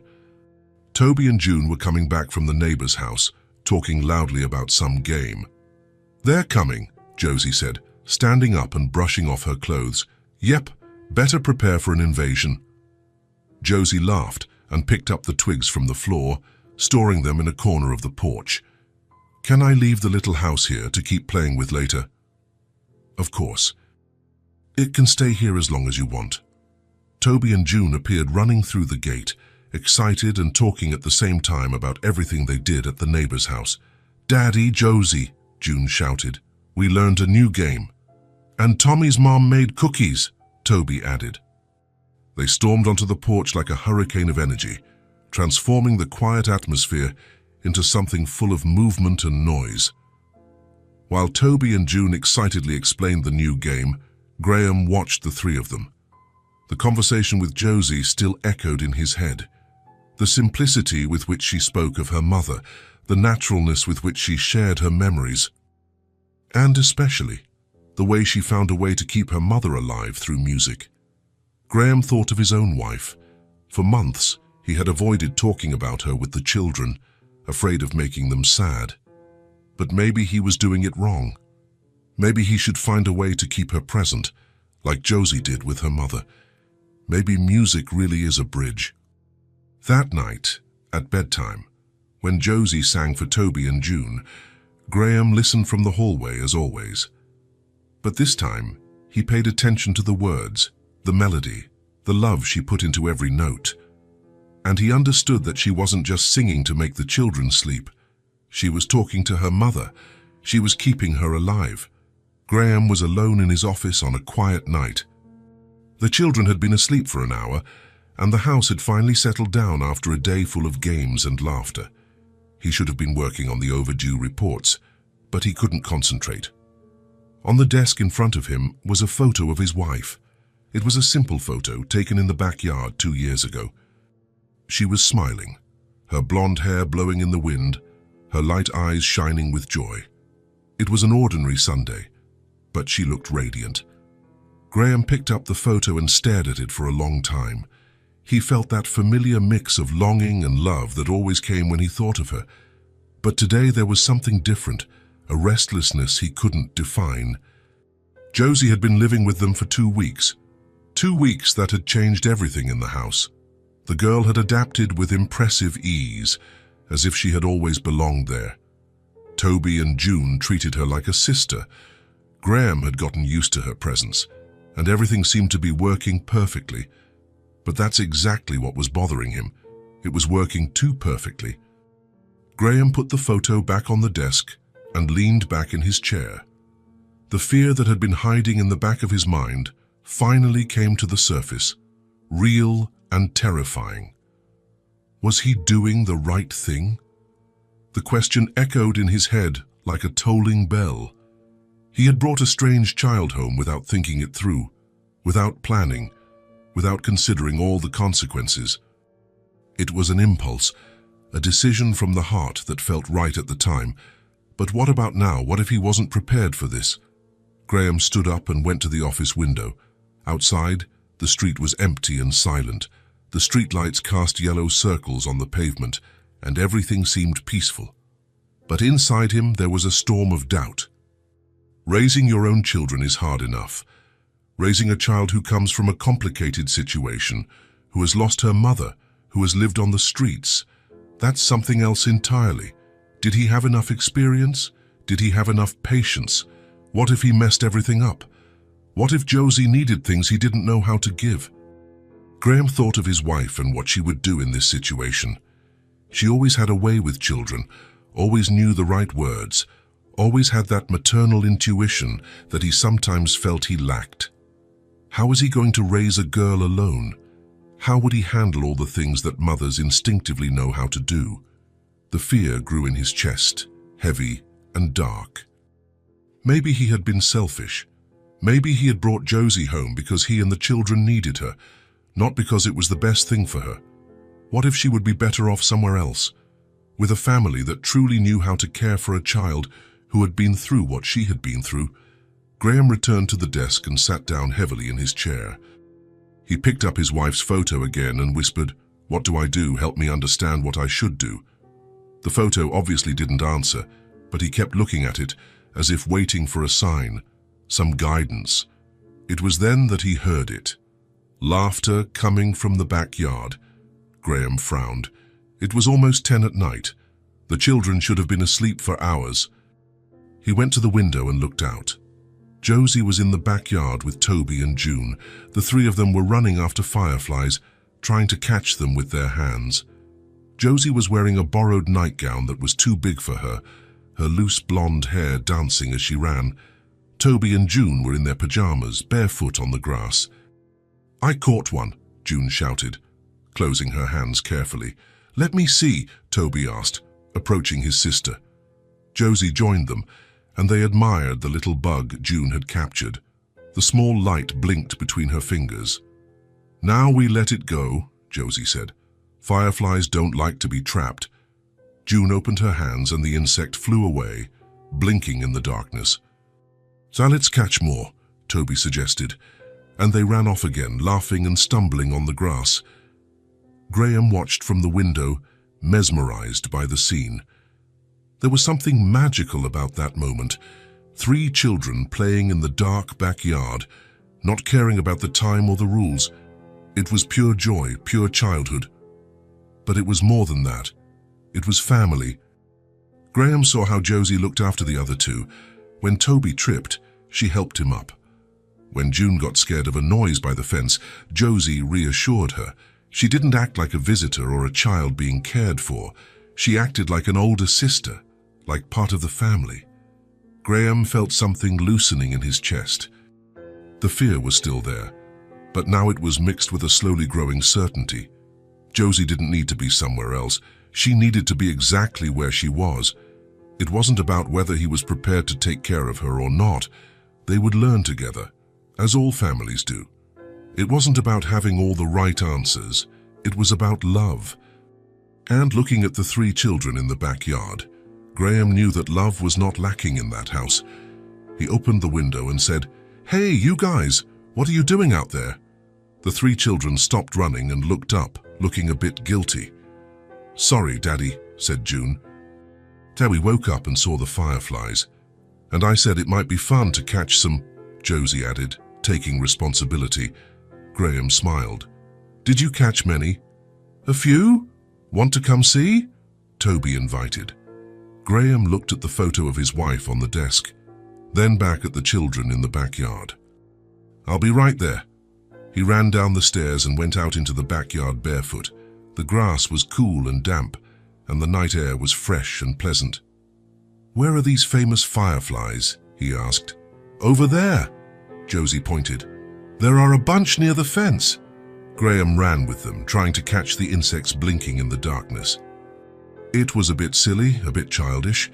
Toby and June were coming back from the neighbor's house, talking loudly about some game. "They're coming," Josie said, standing up and brushing off her clothes. "Yep, better prepare for an invasion." Josie laughed and picked up the twigs from the floor, storing them in a corner of the porch. "Can I leave the little house here to keep playing with later?" "Of course. It can stay here as long as you want." Toby and June appeared running through the gate, excited and talking at the same time about everything they did at the neighbor's house. "Daddy, Josie," June shouted, "we learned a new game." "And Tommy's mom made cookies," Toby added. They stormed onto the porch like a hurricane of energy, transforming the quiet atmosphere into something full of movement and noise. While Toby and June excitedly explained the new game, Graham watched the three of them. The conversation with Josie still echoed in his head. The simplicity with which she spoke of her mother, the naturalness with which she shared her memories, and especially the way she found a way to keep her mother alive through music. Graham thought of his own wife. For months, he had avoided talking about her with the children, afraid of making them sad. But maybe he was doing it wrong. Maybe he should find a way to keep her present, like Josie did with her mother. Maybe music really is a bridge. That night, at bedtime, when Josie sang for Toby and June, Graham listened from the hallway as always. But this time, he paid attention to the words, the melody, the love she put into every note. And he understood that she wasn't just singing to make the children sleep. She was talking to her mother. She was keeping her alive. Graham was alone in his office on a quiet night. The children had been asleep for an hour, and the house had finally settled down after a day full of games and laughter. He should have been working on the overdue reports, but he couldn't concentrate. On the desk in front of him was a photo of his wife. It was a simple photo taken in the backyard 2 years ago. She was smiling, her blonde hair blowing in the wind, her light eyes shining with joy. It was an ordinary Sunday, but she looked radiant. Graham picked up the photo and stared at it for a long time. He felt that familiar mix of longing and love that always came when he thought of her. But today there was something different, a restlessness he couldn't define. Josie had been living with them for 2 weeks. 2 weeks that had changed everything in the house. The girl had adapted with impressive ease, as if she had always belonged there. Toby and June treated her like a sister. Graham had gotten used to her presence, and everything seemed to be working perfectly. But that's exactly what was bothering him. It was working too perfectly. Graham put the photo back on the desk and leaned back in his chair. The fear that had been hiding in the back of his mind finally came to the surface, real and terrifying. Was he doing the right thing? The question echoed in his head like a tolling bell. He had brought a strange child home without thinking it through, without planning, without considering all the consequences. It was an impulse, a decision from the heart that felt right at the time. But what about now? What if he wasn't prepared for this? Graham stood up and went to the office window. Outside, the street was empty and silent. The streetlights cast yellow circles on the pavement. and everything seemed peaceful. But inside him there was a storm of doubt. Raising your own children is hard enough. Raising a child who comes from a complicated situation, who has lost her mother, who has lived on the streets, that's something else entirely. Did he have enough experience? Did he have enough patience? What if he messed everything up? What if Josie needed things he didn't know how to give? Graham thought of his wife and what she would do in this situation. She always had a way with children, always knew the right words, always had that maternal intuition that he sometimes felt he lacked. How was he going to raise a girl alone? How would he handle all the things that mothers instinctively know how to do? The fear grew in his chest, heavy and dark. Maybe he had been selfish. Maybe he had brought Josie home because he and the children needed her, not because it was the best thing for her. What if she would be better off somewhere else, with a family that truly knew how to care for a child who had been through what she had been through? Graham returned to the desk and sat down heavily in his chair. He picked up his wife's photo again and whispered, "What do I do? Help me understand what I should do." The photo obviously didn't answer, but he kept looking at it as if waiting for a sign, some guidance. It was then that he heard it. Laughter coming from the backyard. Graham frowned. It was almost 10 at night. The children should have been asleep for hours. He went to the window and looked out. Josie was in the backyard with Toby and June. The three of them were running after fireflies, trying to catch them with their hands. Josie was wearing a borrowed nightgown that was too big for her, her loose blonde hair dancing as she ran. Toby and June were in their pajamas, barefoot on the grass. "I caught one," June shouted, closing her hands carefully. "Let me see," Toby asked, approaching his sister. Josie joined them, and they admired the little bug June had captured. The small light blinked between her fingers. "Now we let it go," Josie said. "Fireflies don't like to be trapped." June opened her hands and the insect flew away, blinking in the darkness. "So let's catch more," Toby suggested, and they ran off again, laughing and stumbling on the grass. Graham watched from the window, mesmerized by the scene. There was something magical about that moment. 3 children playing in the dark backyard, not caring about the time or the rules. It was pure joy, pure childhood. But it was more than that. It was family. Graham saw how Josie looked after the other 2. When Toby tripped, she helped him up. When June got scared of a noise by the fence, Josie reassured her. She didn't act like a visitor or a child being cared for. She acted like an older sister, like part of the family. Graham felt something loosening in his chest. The fear was still there, but now it was mixed with a slowly growing certainty. Josie didn't need to be somewhere else. She needed to be exactly where she was. It wasn't about whether he was prepared to take care of her or not. They would learn together, as all families do. It wasn't about having all the right answers. It was about love. And looking at the 3 children in the backyard, Graham knew that love was not lacking in that house. He opened the window and said, "Hey, you guys, what are you doing out there?" The 3 children stopped running and looked up, looking a bit guilty. "Sorry, Daddy," said June. Terry woke up and saw the fireflies. "And I said it might be fun to catch some," Josie added, taking responsibility. Graham smiled. "Did you catch many?" "A few. Want to come see?" Toby invited. Graham looked at the photo of his wife on the desk, then back at the children in the backyard. "I'll be right there." He ran down the stairs and went out into the backyard barefoot. The grass was cool and damp, and the night air was fresh and pleasant. "Where are these famous fireflies?" he asked. "Over there," Josie pointed. "There are a bunch near the fence." Graham ran with them, trying to catch the insects blinking in the darkness. It was a bit silly, a bit childish,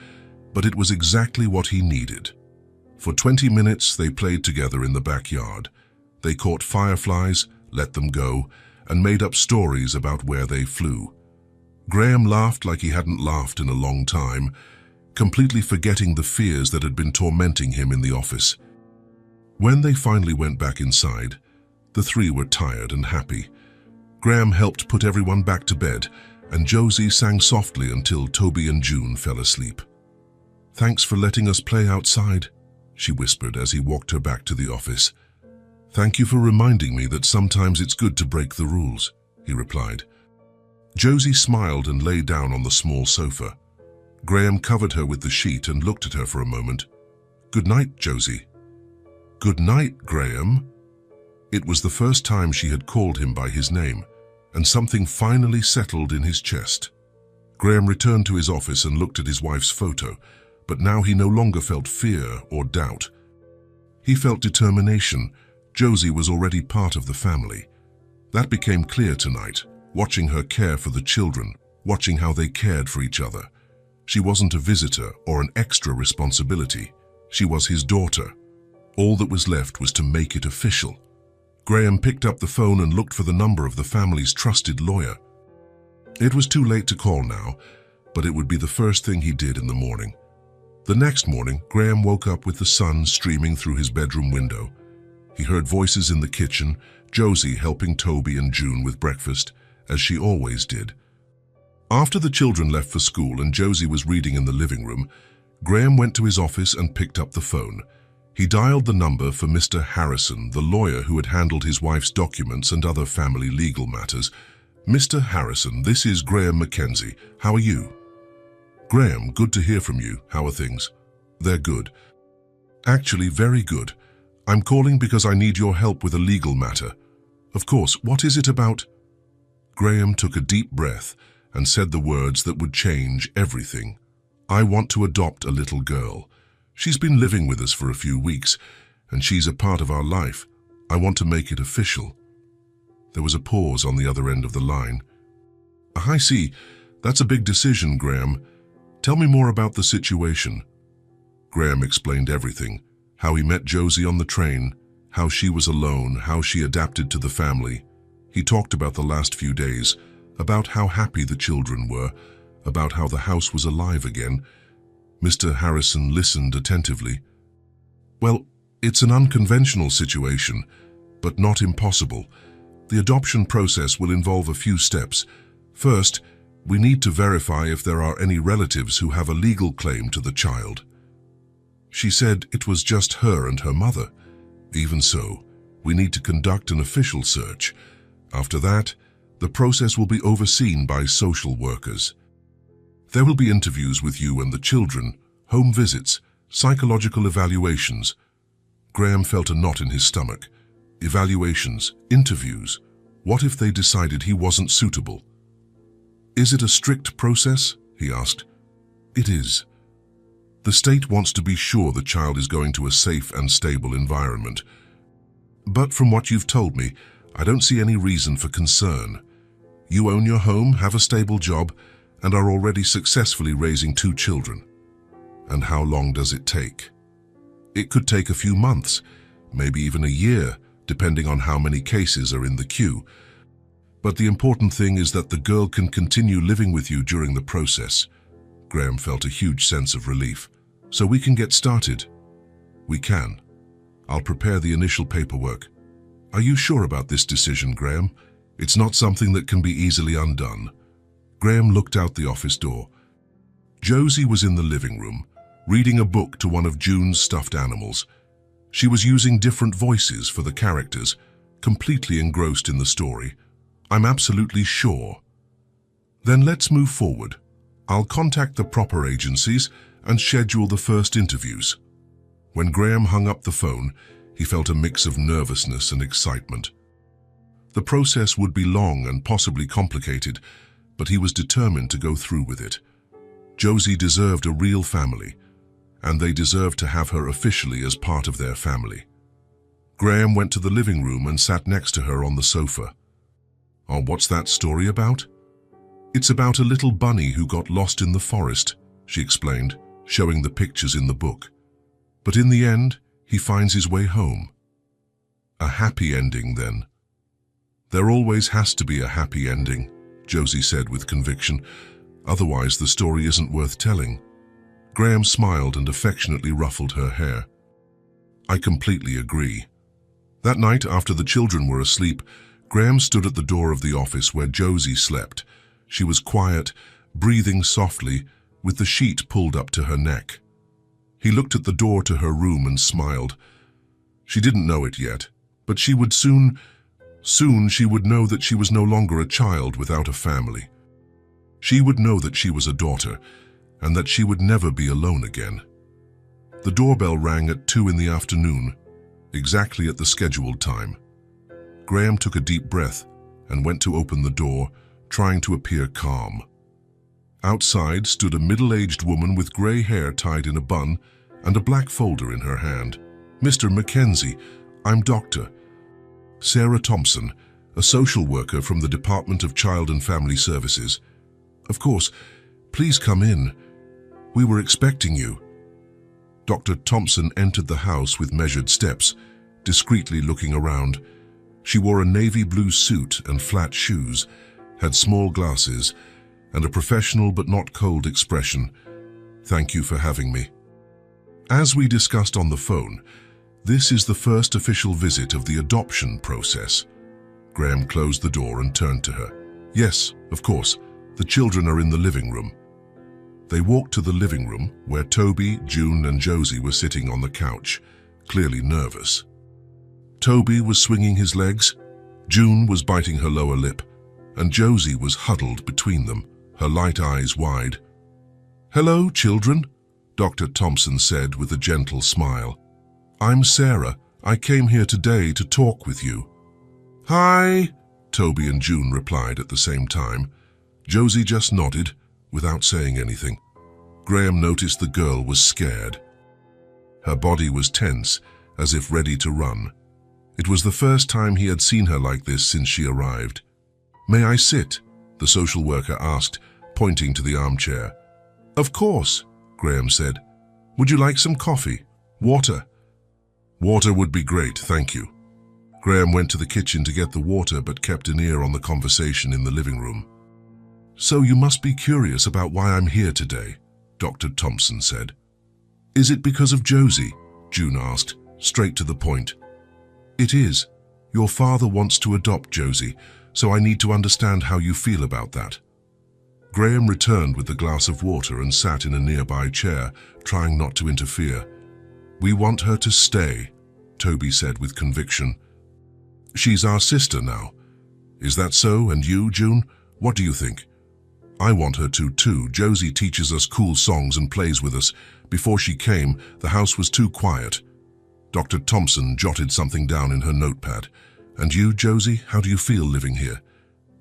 but it was exactly what he needed. For 20 minutes they played together in the backyard. They caught fireflies, let them go, and made up stories about where they flew. Graham laughed like he hadn't laughed in a long time, completely forgetting the fears that had been tormenting him in the office. When they finally went back inside, the 3 were tired and happy. Graham helped put everyone back to bed, and Josie sang softly until Toby and June fell asleep. "Thanks for letting us play outside," she whispered as he walked her back to the office. "Thank you for reminding me that sometimes it's good to break the rules," he replied. Josie smiled and lay down on the small sofa. Graham covered her with the sheet and looked at her for a moment. "Good night, Josie." "Good night, Graham." It was the first time she had called him by his name, and something finally settled in his chest. Graham returned to his office and looked at his wife's photo, but now he no longer felt fear or doubt. He felt determination. Josie was already part of the family. That became clear tonight, watching her care for the children, watching how they cared for each other. She wasn't a visitor or an extra responsibility. She was his daughter. All that was left was to make it official. Graham picked up the phone and looked for the number of the family's trusted lawyer. It was too late to call now, but it would be the first thing he did in the morning. The next morning, Graham woke up with the sun streaming through his bedroom window. He heard voices in the kitchen, Josie helping Toby and June with breakfast, as she always did. After the children left for school and Josie was reading in the living room, Graham went to his office and picked up the phone. He dialed the number for Mr. Harrison, the lawyer who had handled his wife's documents and other family legal matters. "Mr. Harrison, this is Graham Mackenzie. How are you?" "Graham, good to hear from you. How are things?" "They're good. Actually, very good. I'm calling because I need your help with a legal matter." "Of course, what is it about?" Graham took a deep breath and said the words that would change everything. "I want to adopt a little girl. She's been living with us for a few weeks, and she's a part of our life. I want to make it official." There was a pause on the other end of the line. "I see. That's a big decision, Graham. Tell me more about the situation." Graham explained everything: how he met Josie on the train, how she was alone, how she adapted to the family. He talked about the last few days, about how happy the children were, about how the house was alive again. Mr. Harrison listened attentively. "Well, it's an unconventional situation, but not impossible. The adoption process will involve a few steps. First, we need to verify if there are any relatives who have a legal claim to the child." She said it was just her and her mother. "Even so, we need to conduct an official search. After that, the process will be overseen by social workers. There will be interviews with you and the children, home visits, psychological evaluations." Graham felt a knot in his stomach. Evaluations, interviews. What if they decided he wasn't suitable? "Is it a strict process?" he asked. "It is. The state wants to be sure the child is going to a safe and stable environment. But from what you've told me, I don't see any reason for concern. You own your home, have a stable job, and are already successfully raising 2 children. And how long does it take?" "It could take a few months, maybe even a year, depending on how many cases are in the queue. But the important thing is that the girl can continue living with you during the process." Graham felt a huge sense of relief. "So we can get started?" "We can. I'll prepare the initial paperwork." "Are you sure about this decision, Graham? It's not something that can be easily undone." Graham looked out the office door. Josie was in the living room, reading a book to one of June's stuffed animals. She was using different voices for the characters, completely engrossed in the story. "I'm absolutely sure." "Then let's move forward. I'll contact the proper agencies and schedule the first interviews." When Graham hung up the phone, he felt a mix of nervousness and excitement. The process would be long and possibly complicated, but he was determined to go through with it. Josie deserved a real family, and they deserved to have her officially as part of their family. Graham went to the living room and sat next to her on the sofa. "Oh, what's that story about?" "It's about a little bunny who got lost in the forest," she explained, showing the pictures in the book. "But in the end, he finds his way home." "A happy ending, then?" "There always has to be a happy ending," Josie said with conviction. "Otherwise, the story isn't worth telling." Graham smiled and affectionately ruffled her hair. "I completely agree." That night, after the children were asleep, Graham stood at the door of the office where Josie slept. She was quiet, breathing softly, with the sheet pulled up to her neck. He looked at the door to her room and smiled. She didn't know it yet, but she would soon she would know that she was no longer a child without a family. She would know that she was a daughter, and that she would never be alone again. The doorbell rang at 2 in the afternoon, exactly at the scheduled time. Graham took a deep breath and went to open the door, trying to appear calm. Outside stood a middle-aged woman with grey hair tied in a bun and a black folder in her hand. "Mr. Mackenzie, I'm Dr. Sarah Thompson, a social worker from the Department of Child and Family Services. Of course, please come in. We were expecting you." Dr. Thompson entered the house with measured steps, discreetly looking around. She wore a navy blue suit and flat shoes, had small glasses, and a professional but not cold expression. "Thank you for having me. As we discussed on the phone, this is the first official visit of the adoption process." Graham closed the door and turned to her. "Yes, of course. The children are in the living room." They walked to the living room, where Toby, June, and Josie were sitting on the couch, clearly nervous. Toby was swinging his legs, June was biting her lower lip, and Josie was huddled between them, her light eyes wide. "Hello, children," Dr. Thompson said with a gentle smile. "I'm Sarah. I came here today to talk with you." "Hi," Toby and June replied at the same time. Josie just nodded, without saying anything. Graham noticed the girl was scared. Her body was tense, as if ready to run. It was the first time he had seen her like this since she arrived. "May I sit?" the social worker asked, pointing to the armchair. "Of course," Graham said. "Would you like some coffee? Water?" "Water would be great, thank you." Graham went to the kitchen to get the water but kept an ear on the conversation in the living room. "So you must be curious about why I'm here today," Dr. Thompson said. "Is it because of Josie?" June asked, straight to the point. "It is. Your father wants to adopt Josie, so I need to understand how you feel about that." Graham returned with the glass of water and sat in a nearby chair, trying not to interfere. "We want her to stay," Toby said with conviction. "She's our sister now. Is that so? And you, June? What do you think?" "I want her to too. Josie teaches us cool songs and plays with us. Before she came, the house was too quiet." Dr. Thompson jotted something down in her notepad. "And you, Josie, how do you feel living here?"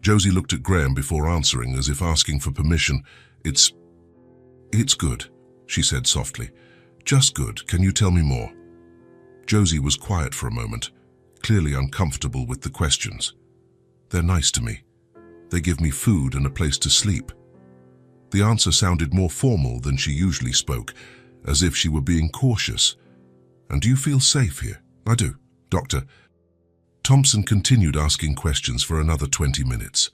Josie looked at Graham before answering, as if asking for permission. It's good," she said softly. "Just good. Can you tell me more?" Josie was quiet for a moment, clearly uncomfortable with the questions. "They're nice to me. They give me food and a place to sleep." The answer sounded more formal than she usually spoke, as if she were being cautious. "And do you feel safe here?" "I do, Doctor." Thompson continued asking questions for another 20 minutes.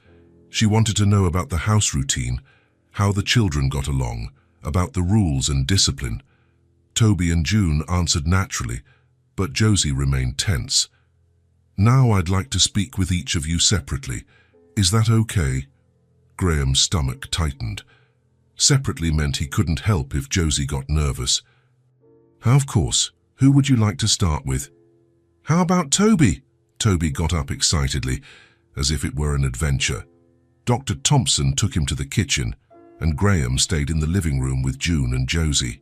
She wanted to know about the house routine, how the children got along, about the rules and discipline. Toby and June answered naturally, but Josie remained tense. "Now I'd like to speak with each of you separately. Is that okay?" Graham's stomach tightened. Separately meant he couldn't help if Josie got nervous. "Of course. Who would you like to start with?" "How about Toby?" Toby got up excitedly, as if it were an adventure. Dr. Thompson took him to the kitchen, and Graham stayed in the living room with June and Josie.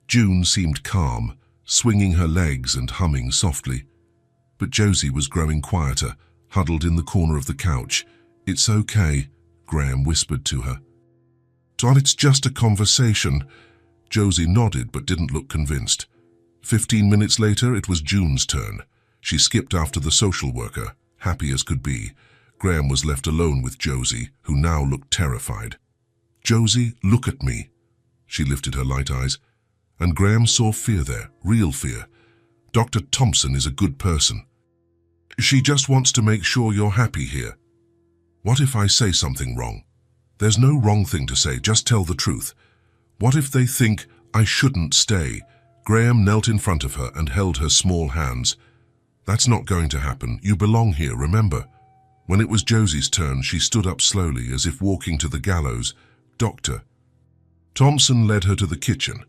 June seemed calm, swinging her legs and humming softly. But Josie was growing quieter, huddled in the corner of the couch. "It's okay," Graham whispered to her. "Don, it's just a conversation." Josie nodded but didn't look convinced. 15 minutes later, it was June's turn. She skipped after the social worker, happy as could be. Graham was left alone with Josie, who now looked terrified. "Josie, look at me." She lifted her light eyes, and Graham saw fear there, real fear. "Dr. Thompson is a good person. She just wants to make sure you're happy here." "What if I say something wrong?" "There's no wrong thing to say, just tell the truth." "What if they think I shouldn't stay?" Graham knelt in front of her and held her small hands. "That's not going to happen. You belong here, remember?" When it was Josie's turn, she stood up slowly, as if walking to the gallows. "Doctor." Thompson led her to the kitchen,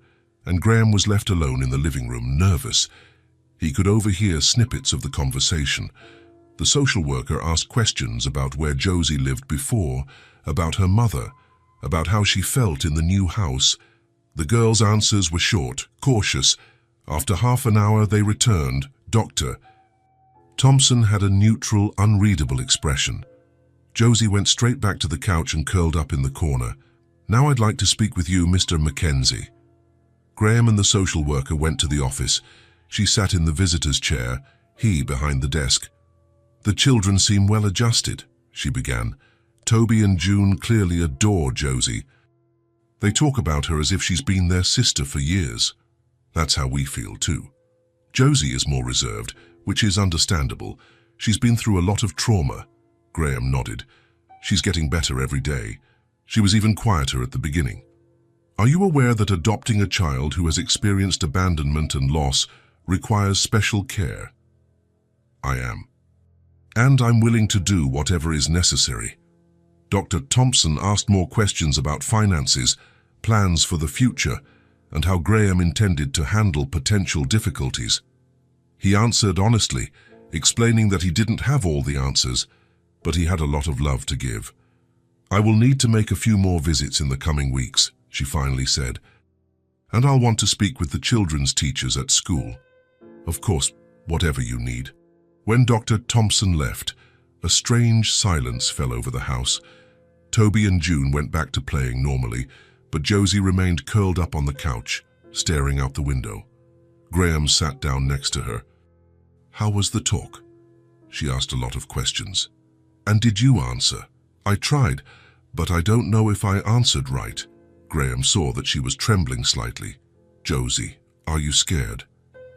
and Graham was left alone in the living room, nervous. He could overhear snippets of the conversation. The social worker asked questions about where Josie lived before, about her mother, about how she felt in the new house. The girl's answers were short, cautious. After half an hour, they returned. "Doctor." Thompson had a neutral, unreadable expression. Josie went straight back to the couch and curled up in the corner. "Now I'd like to speak with you, Mr. Mackenzie." Graham and the social worker went to the office. She sat in the visitor's chair, he behind the desk. "The children seem well adjusted," she began. "Toby and June clearly adore Josie. They talk about her as if she's been their sister for years. That's how we feel too. Josie is more reserved, which is understandable. She's been through a lot of trauma." Graham nodded. "She's getting better every day. She was even quieter at the beginning. Are you aware that adopting a child who has experienced abandonment and loss requires special care?" "I am. And I'm willing to do whatever is necessary." Dr. Thompson asked more questions about finances, plans for the future, and how Graham intended to handle potential difficulties. He answered honestly, explaining that he didn't have all the answers, but he had a lot of love to give. "I will need to make a few more visits in the coming weeks," she finally said, "and I'll want to speak with the children's teachers at school. Of course, whatever you need." When Dr. Thompson left, a strange silence fell over the house. Toby and June went back to playing normally, but Josie remained curled up on the couch, staring out the window. Graham sat down next to her. "How was the talk?" She asked a lot of questions. "And did you answer?" "I tried, but I don't know if I answered right." Graham saw that she was trembling slightly. "Josie, are you scared?"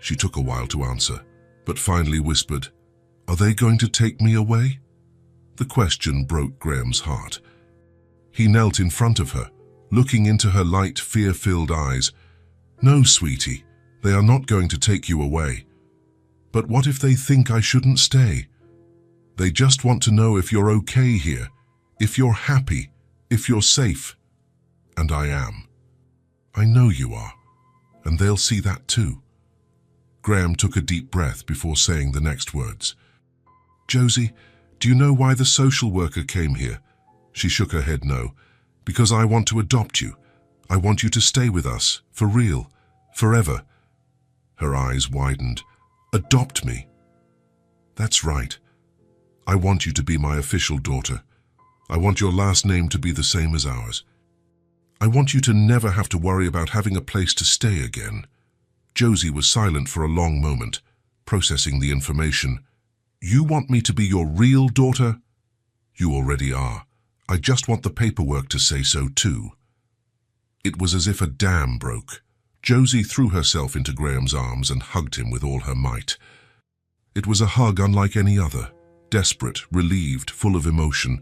She took a while to answer, but finally whispered, "Are they going to take me away?" The question broke Graham's heart. He knelt in front of her, looking into her light, fear-filled eyes. "No, sweetie, they are not going to take you away. But what if they think I shouldn't stay? They just want to know if you're okay here, if you're happy, if you're safe." "And I am. I know you are, and they'll see that too." Graham took a deep breath before saying the next words. "Josie, do you know why the social worker came here?" She shook her head no. "Because I want to adopt you. I want you to stay with us, for real, forever." Her eyes widened. "Adopt me?" "That's right. I want you to be my official daughter. I want your last name to be the same as ours. I want you to never have to worry about having a place to stay again." Josie was silent for a long moment, processing the information. "You want me to be your real daughter?" "You already are. I just want the paperwork to say so too." It was as if a dam broke. Josie threw herself into Graham's arms and hugged him with all her might. It was a hug unlike any other, desperate, relieved, full of emotion.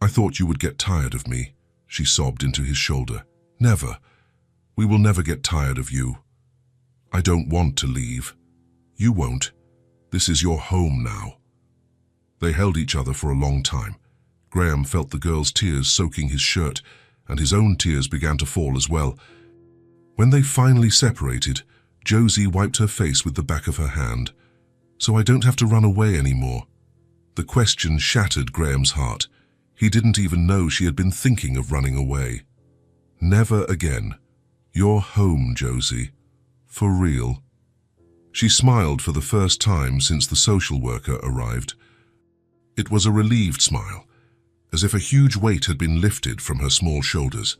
"I thought you would get tired of me," she sobbed into his shoulder. "Never. We will never get tired of you. I don't want to leave. You won't. This is your home now." They held each other for a long time. Graham felt the girl's tears soaking his shirt, and his own tears began to fall as well. When they finally separated, Josie wiped her face with the back of her hand. "So I don't have to run away anymore." The question shattered Graham's heart. He didn't even know she had been thinking of running away. "Never again. You're home, Josie. For real." She smiled for the first time since the social worker arrived. It was a relieved smile, as if a huge weight had been lifted from her small shoulders.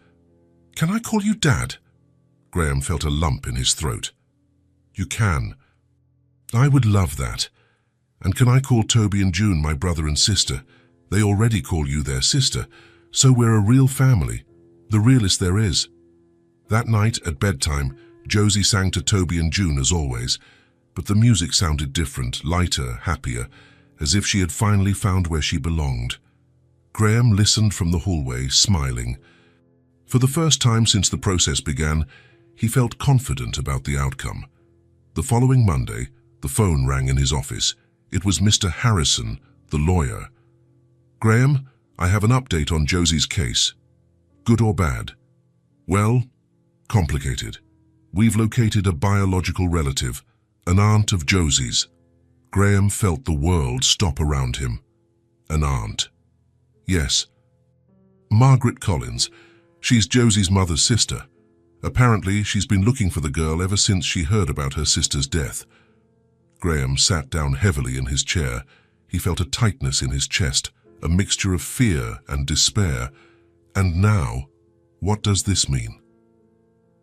"Can I call you Dad?" Graham felt a lump in his throat. "You can. I would love that. And can I call Toby and June my brother and sister? They already call you their sister, so we're a real family, the realest there is." That night at bedtime, Josie sang to Toby and June as always, but the music sounded different, lighter, happier, as if she had finally found where she belonged. Graham listened from the hallway, smiling. For the first time since the process began, he felt confident about the outcome. The following Monday, the phone rang in his office. It was Mr. Harrison, the lawyer. Graham, I have an update on Josie's case. Good or bad? Well, complicated. We've located a biological relative, an aunt of Josie's. Graham felt the world stop around him. An aunt. Yes. Margaret Collins. She's Josie's mother's sister. Apparently, she's been looking for the girl ever since she heard about her sister's death. Graham sat down heavily in his chair. He felt a tightness in his chest, a mixture of fear and despair. And now, what does this mean?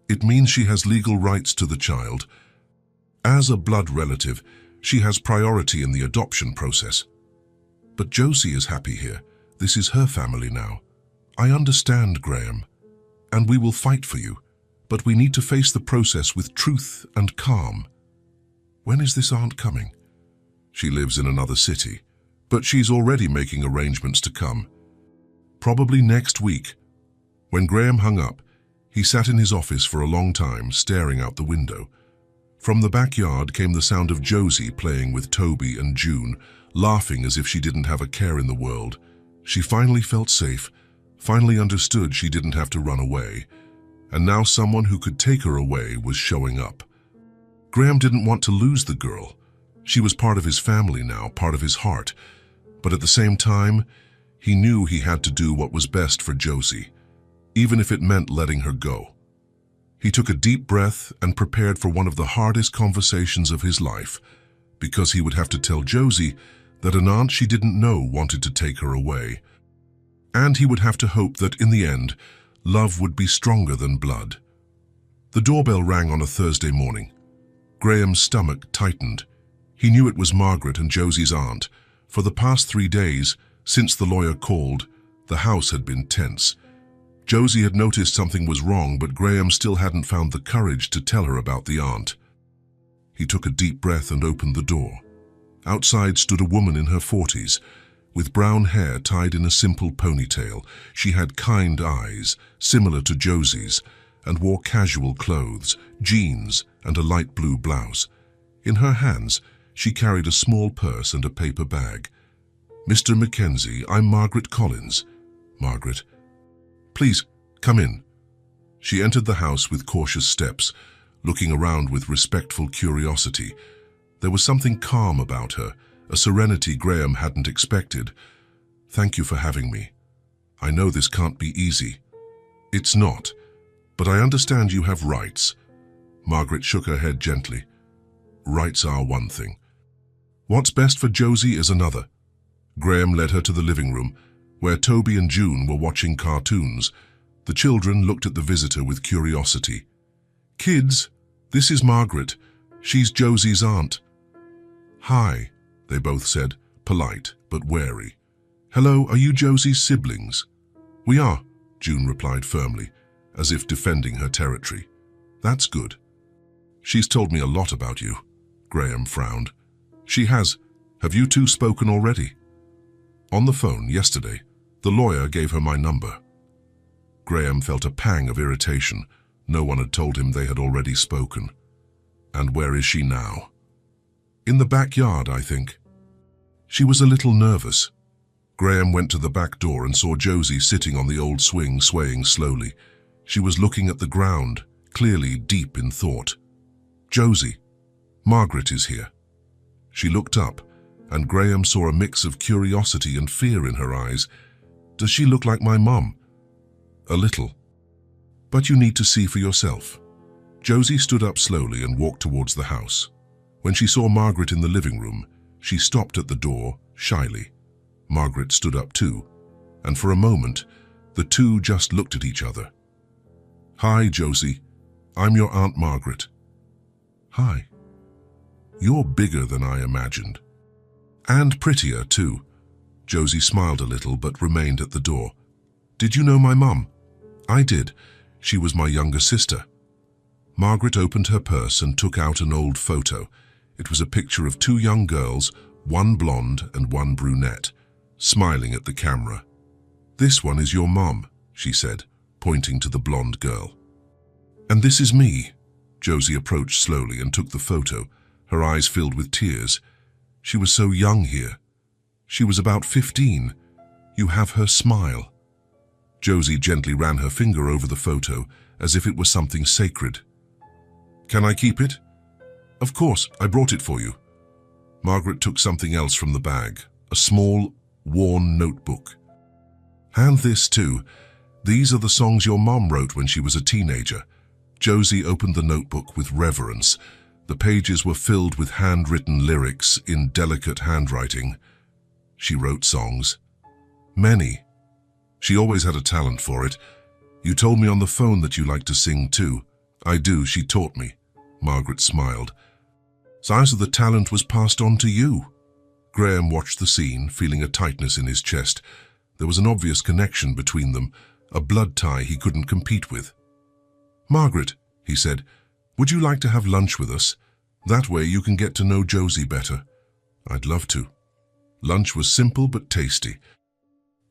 It means she has legal rights to the child. As a blood relative, she has priority in the adoption process. But Josie is happy here. This is her family now. I understand, Graham, and we will fight for you, but we need to face the process with truth and calm. When is this aunt coming? She lives in another city, but she's already making arrangements to come. Probably next week. When Graham hung up, he sat in his office for a long time, staring out the window. From the backyard came the sound of Josie playing with Toby and June, laughing as if she didn't have a care in the world. She finally felt safe, finally understood she didn't have to run away, and now someone who could take her away was showing up. Graham didn't want to lose the girl. She was part of his family now, part of his heart, but at the same time, he knew he had to do what was best for Josie, even if it meant letting her go. He took a deep breath and prepared for one of the hardest conversations of his life, because he would have to tell Josie that an aunt she didn't know wanted to take her away. And he would have to hope that, in the end, love would be stronger than blood. The doorbell rang on a Thursday morning. Graham's stomach tightened. He knew it was Margaret and Josie's aunt. For the past 3 days, since the lawyer called, the house had been tense. Josie had noticed something was wrong, but Graham still hadn't found the courage to tell her about the aunt. He took a deep breath and opened the door. Outside stood a woman in her 40s, with brown hair tied in a simple ponytail. She had kind eyes, similar to Josie's, and wore casual clothes, jeans and a light blue blouse. In her hands, she carried a small purse and a paper bag. "Mr. Mackenzie, I'm Margaret Collins." "Margaret, please, come in." She entered the house with cautious steps, looking around with respectful curiosity. There was something calm about her, a serenity Graham hadn't expected. "Thank you for having me. I know this can't be easy." "It's not, but I understand you have rights." Margaret shook her head gently. "Rights are one thing. What's best for Josie is another." Graham led her to the living room, where Toby and June were watching cartoons. The children looked at the visitor with curiosity. "Kids, this is Margaret. She's Josie's aunt." "Hi," they both said, polite but wary. "Hello, are you Josie's siblings?" "We are," June replied firmly, as if defending her territory. "That's good." "She's told me a lot about you," Graham frowned. "She has. Have you two spoken already?" "On the phone, yesterday. The lawyer gave her my number." Graham felt a pang of irritation. No one had told him they had already spoken. "And where is she now?" "In the backyard, I think." She was a little nervous. Graham went to the back door and saw Josie sitting on the old swing, swaying slowly. She was looking at the ground, clearly deep in thought. "Josie, Margaret is here." She looked up, and Graham saw a mix of curiosity and fear in her eyes. "Does she look like my mum?" "A little. But you need to see for yourself." Josie stood up slowly and walked towards the house. When she saw Margaret in the living room, she stopped at the door, shyly. Margaret stood up too, and for a moment, the two just looked at each other. "Hi, Josie. I'm your Aunt Margaret." "Hi. You're bigger than I imagined. And prettier, too." Josie smiled a little but remained at the door. "Did you know my mum?" "I did. She was my younger sister." Margaret opened her purse and took out an old photo. It was a picture of 2 young girls, one blonde and one brunette, smiling at the camera. "This one is your mum," she said, pointing to the blonde girl. "And this is me." Josie approached slowly and took the photo, her eyes filled with tears. She was so young here. She was about 15. You have her smile." Josie gently ran her finger over the photo as if it were something sacred. "Can I keep it?" "Of course, I brought it for you." Margaret took something else from the bag, a small, worn notebook. "Hand this too. These are the songs your mom wrote when she was a teenager." Josie opened the notebook with reverence. The pages were filled with handwritten lyrics in delicate handwriting. She wrote songs. Many. She always had a talent for it. "You told me on the phone that you like to sing too." "I do, she taught me." Margaret smiled. "So the talent was passed on to you." Graham watched the scene, feeling a tightness in his chest. There was an obvious connection between them, a blood tie he couldn't compete with. "Margaret," he said, "would you like to have lunch with us? That way you can get to know Josie better." "I'd love to." Lunch was simple but tasty.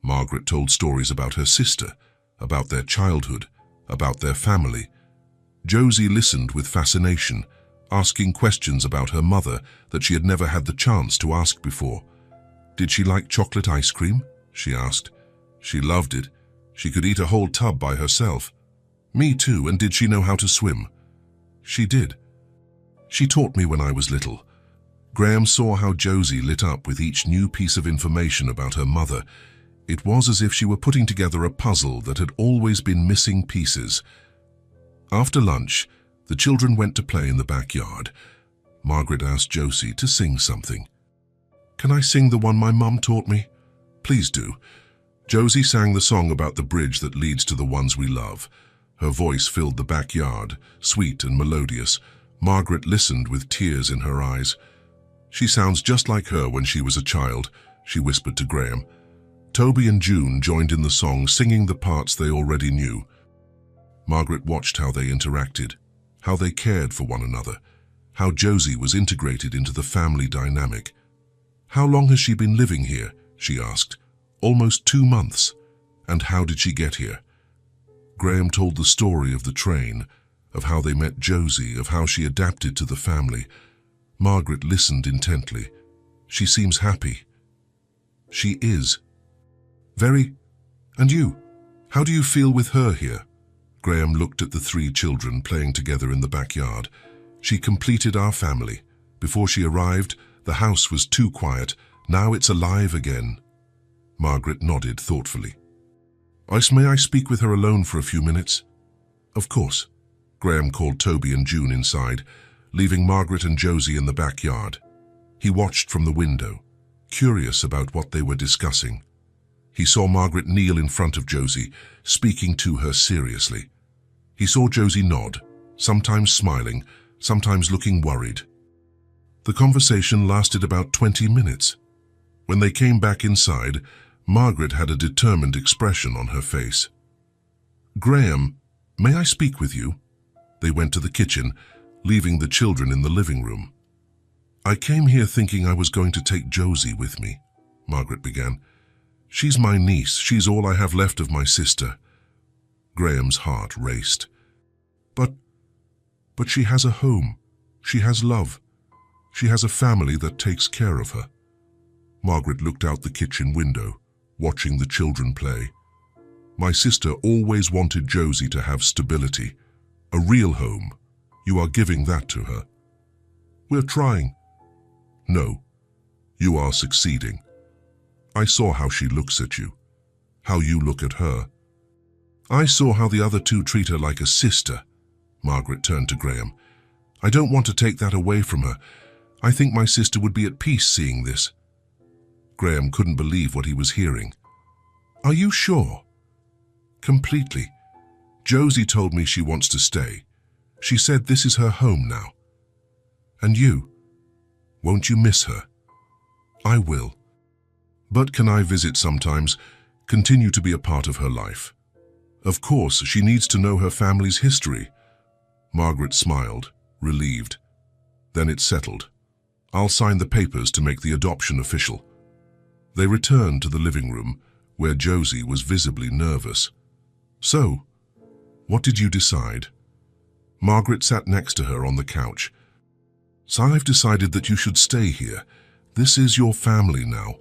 Margaret told stories about her sister, about their childhood, about their family. Josie listened with fascination, asking questions about her mother that she had never had the chance to ask before. "Did she like chocolate ice cream?" she asked. "She loved it. She could eat a whole tub by herself." "Me too, and did she know how to swim?" "She did. She taught me when I was little." Graham saw how Josie lit up with each new piece of information about her mother. It was as if she were putting together a puzzle that had always been missing pieces. After lunch, the children went to play in the backyard. Margaret asked Josie to sing something. "Can I sing the one my mum taught me?" "Please do." Josie sang the song about the bridge that leads to the ones we love. Her voice filled the backyard, sweet and melodious. Margaret listened with tears in her eyes. "She sounds just like her when she was a child," she whispered to Graham. Toby and June joined in the song, singing the parts they already knew. Margaret watched how they interacted, how they cared for one another, how Josie was integrated into the family dynamic. "How long has she been living here?" she asked. "Almost 2 months. And how did she get here?" Graham told the story of the train, of how they met Josie, of how she adapted to the family. Margaret listened intently. "She seems happy." "She is." "Very. And you? How do you feel with her here?" Graham looked at the 3 children playing together in the backyard. "She completed our family. Before she arrived, the house was too quiet. Now it's alive again." Margaret nodded thoughtfully. May I speak with her alone for a few minutes?" "Of course." Graham called Toby and June inside, leaving Margaret and Josie in the backyard. He watched from the window, curious about what they were discussing. He saw Margaret kneel in front of Josie, speaking to her seriously. He saw Josie nod, sometimes smiling, sometimes looking worried. The conversation lasted about 20 minutes. When they came back inside, Margaret had a determined expression on her face. "Graham, may I speak with you?" They went to the kitchen, leaving the children in the living room. "I came here thinking I was going to take Josie with me," Margaret began. "She's my niece. She's all I have left of my sister." Graham's heart raced. But she has a home. She has love. She has a family that takes care of her." Margaret looked out the kitchen window, watching the children play. "My sister always wanted Josie to have stability, a real home. You are giving that to her." "We're trying." "No, you are succeeding. I saw how she looks at you, how you look at her. I saw how the other 2 treat her like a sister." Margaret turned to Graham. "I don't want to take that away from her. I think my sister would be at peace seeing this." Graham couldn't believe what he was hearing. "Are you sure?" "Completely. Josie told me she wants to stay. She said this is her home now." "And you? Won't you miss her?" "I will. But can I visit sometimes, continue to be a part of her life?" "Of course, she needs to know her family's history." Margaret smiled, relieved. "Then it's settled. I'll sign the papers to make the adoption official." They returned to the living room, where Josie was visibly nervous. "So, what did you decide?" Margaret sat next to her on the couch. "So I've decided that you should stay here. This is your family now.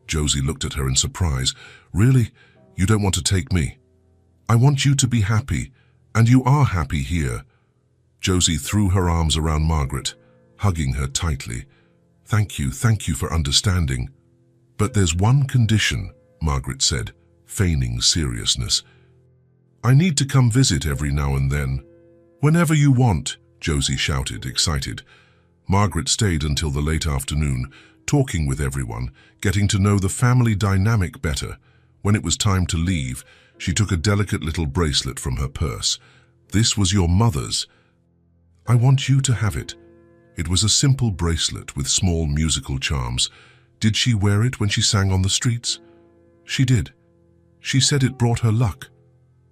Josie looked at her in surprise. Really? You don't want to take me? I want you to be happy, and you are happy here. Josie threw her arms around Margaret, hugging her tightly. Thank you for understanding. But there's one condition, Margaret said, feigning seriousness. I need to come visit every now and then. Whenever you want, Josie shouted, excited. Margaret stayed until the late afternoon, talking with everyone, getting to know the family dynamic better. When it was time to leave, she took a delicate little bracelet from her purse. This was your mother's. I want you to have it. It was a simple bracelet with small musical charms. Did she wear it when she sang on the streets? She did. She said it brought her luck.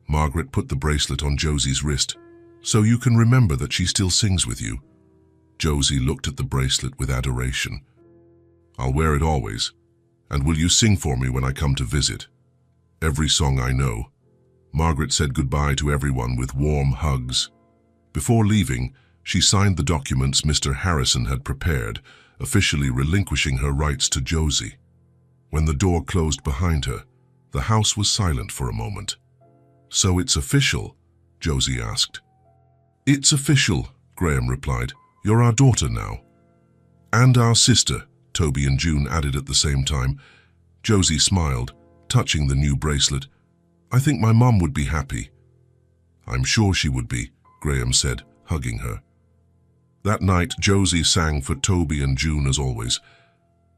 Margaret put the bracelet on Josie's wrist, so you can remember that she still sings with you. Josie looked at the bracelet with adoration. I'll wear it always. And will you sing for me when I come to visit? Every song I know. Margaret said goodbye to everyone with warm hugs. Before leaving, she signed the documents Mr. Harrison had prepared, officially relinquishing her rights to Josie. When the door closed behind her, the house was silent for a moment. So it's official? Josie asked. It's official, Graham replied. You're our daughter now. And our sister, Toby and June added at the same time. Josie smiled, touching the new bracelet. I think my mum would be happy. I'm sure she would be, Graham said, hugging her. That night, Josie sang for Toby and June as always.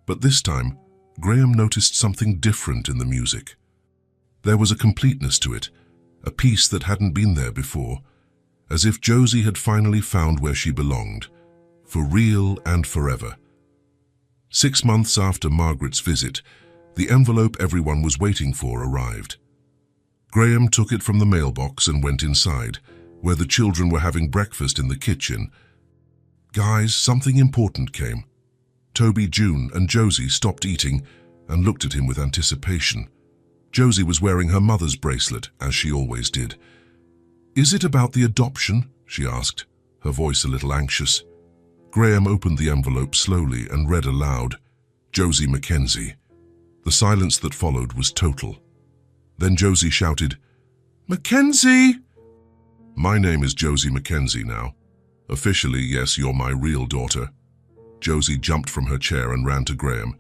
But this time, Graham noticed something different in the music. There was a completeness to it, a piece that hadn't been there before, as if Josie had finally found where she belonged, for real and forever. 6 months after Margaret's visit, the envelope everyone was waiting for arrived. Graham took it from the mailbox and went inside, where the children were having breakfast in the kitchen. Guys, something important came. Toby, June, and Josie stopped eating and looked at him with anticipation. Josie was wearing her mother's bracelet, as she always did. Is it about the adoption? She asked, her voice a little anxious. Graham opened the envelope slowly and read aloud, Josie Mackenzie. The silence that followed was total. Then Josie shouted, Mackenzie! My name is Josie Mackenzie now. Officially, yes, you're my real daughter. Josie jumped from her chair and ran to Graham.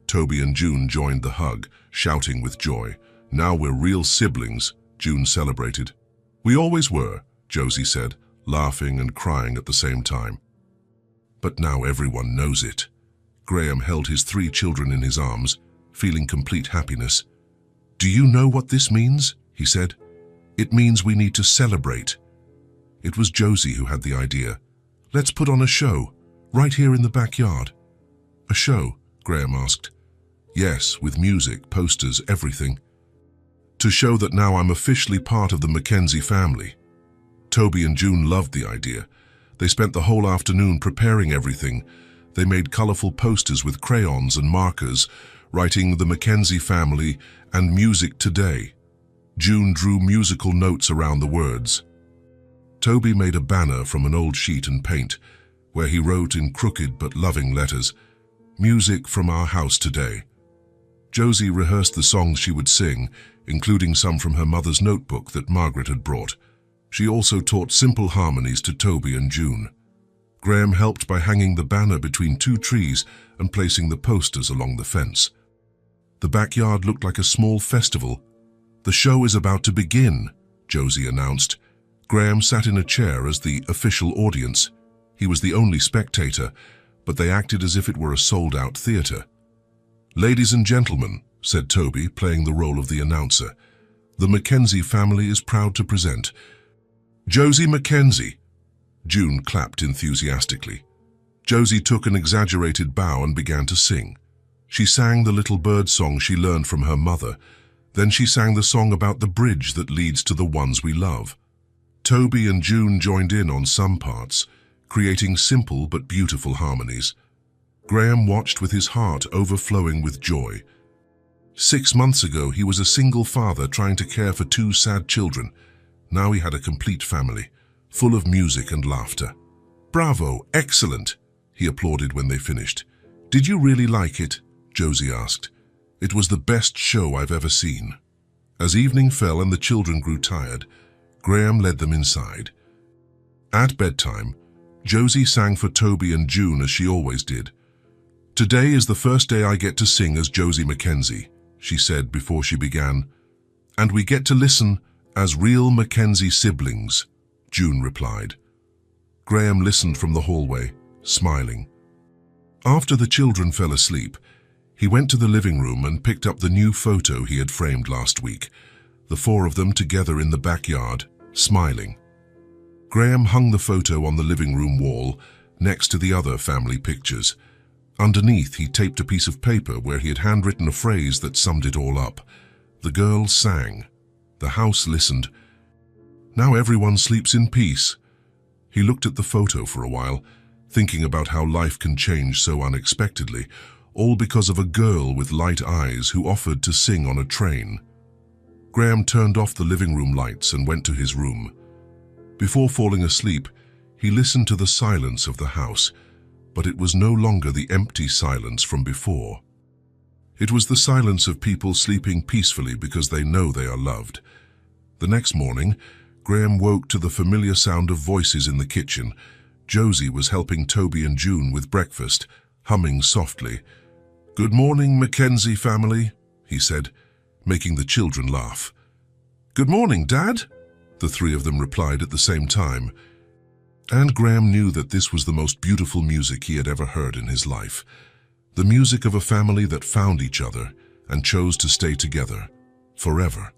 Toby and June joined the hug, shouting with joy. Now we're real siblings, June celebrated. We always were, Josie said, laughing and crying at the same time. But now everyone knows it. Graham held his 3 children in his arms, feeling complete happiness. Do you know what this means? He said. It means we need to celebrate. It was Josie who had the idea. Let's put on a show, right here in the backyard. A show? Graham asked. Yes, with music, posters, everything. To show that now I'm officially part of the Mackenzie family. Toby and June loved the idea. They spent the whole afternoon preparing everything. They made colorful posters with crayons and markers, writing the Mackenzie family and music today. June drew musical notes around the words. Toby made a banner from an old sheet and paint, where he wrote in crooked but loving letters, Music from our house today. Josie rehearsed the songs she would sing, including some from her mother's notebook that Margaret had brought. She also taught simple harmonies to Toby and June. Graham helped by hanging the banner between 2 trees and placing the posters along the fence. The backyard looked like a small festival. The show is about to begin, Josie announced. Graham sat in a chair as the official audience. He was the only spectator, but they acted as if it were a sold-out theater. Ladies and gentlemen, said Toby, playing the role of the announcer, the Mackenzie family is proud to present Josie Mackenzie. June clapped enthusiastically. Josie took an exaggerated bow and began to sing. She sang the little bird song she learned from her mother. Then she sang the song about the bridge that leads to the ones we love. Toby and June joined in on some parts, creating simple but beautiful harmonies. Graham watched with his heart overflowing with joy. 6 months ago, he was a single father trying to care for 2 sad children. Now he had a complete family, full of music and laughter. Bravo, excellent, he applauded when they finished. Did you really like it? Josie asked. It was the best show I've ever seen. As evening fell and the children grew tired, Graham led them inside. At bedtime, Josie sang for Toby and June as she always did. "Today is the first day I get to sing as Josie Mackenzie," she said before she began. "And we get to listen as real Mackenzie siblings," June replied. Graham listened from the hallway, smiling. After the children fell asleep, he went to the living room and picked up the new photo he had framed last week, the four of them together in the backyard, smiling. Graham hung the photo on the living room wall next to the other family pictures. Underneath, he taped a piece of paper where he had handwritten a phrase that summed it all up. The girls sang. The house listened. "Now everyone sleeps in peace." He looked at the photo for a while, thinking about how life can change so unexpectedly, all because of a girl with light eyes who offered to sing on a train. Graham turned off the living room lights and went to his room. Before falling asleep, he listened to the silence of the house, but it was no longer the empty silence from before. It was the silence of people sleeping peacefully because they know they are loved. The next morning, Graham woke to the familiar sound of voices in the kitchen. Josie was helping Toby and June with breakfast, humming softly. "Good morning, Mackenzie family," he said, making the children laugh. "Good morning, Dad," the three of them replied at the same time. And Graham knew that this was the most beautiful music he had ever heard in his life. The music of a family that found each other and chose to stay together forever.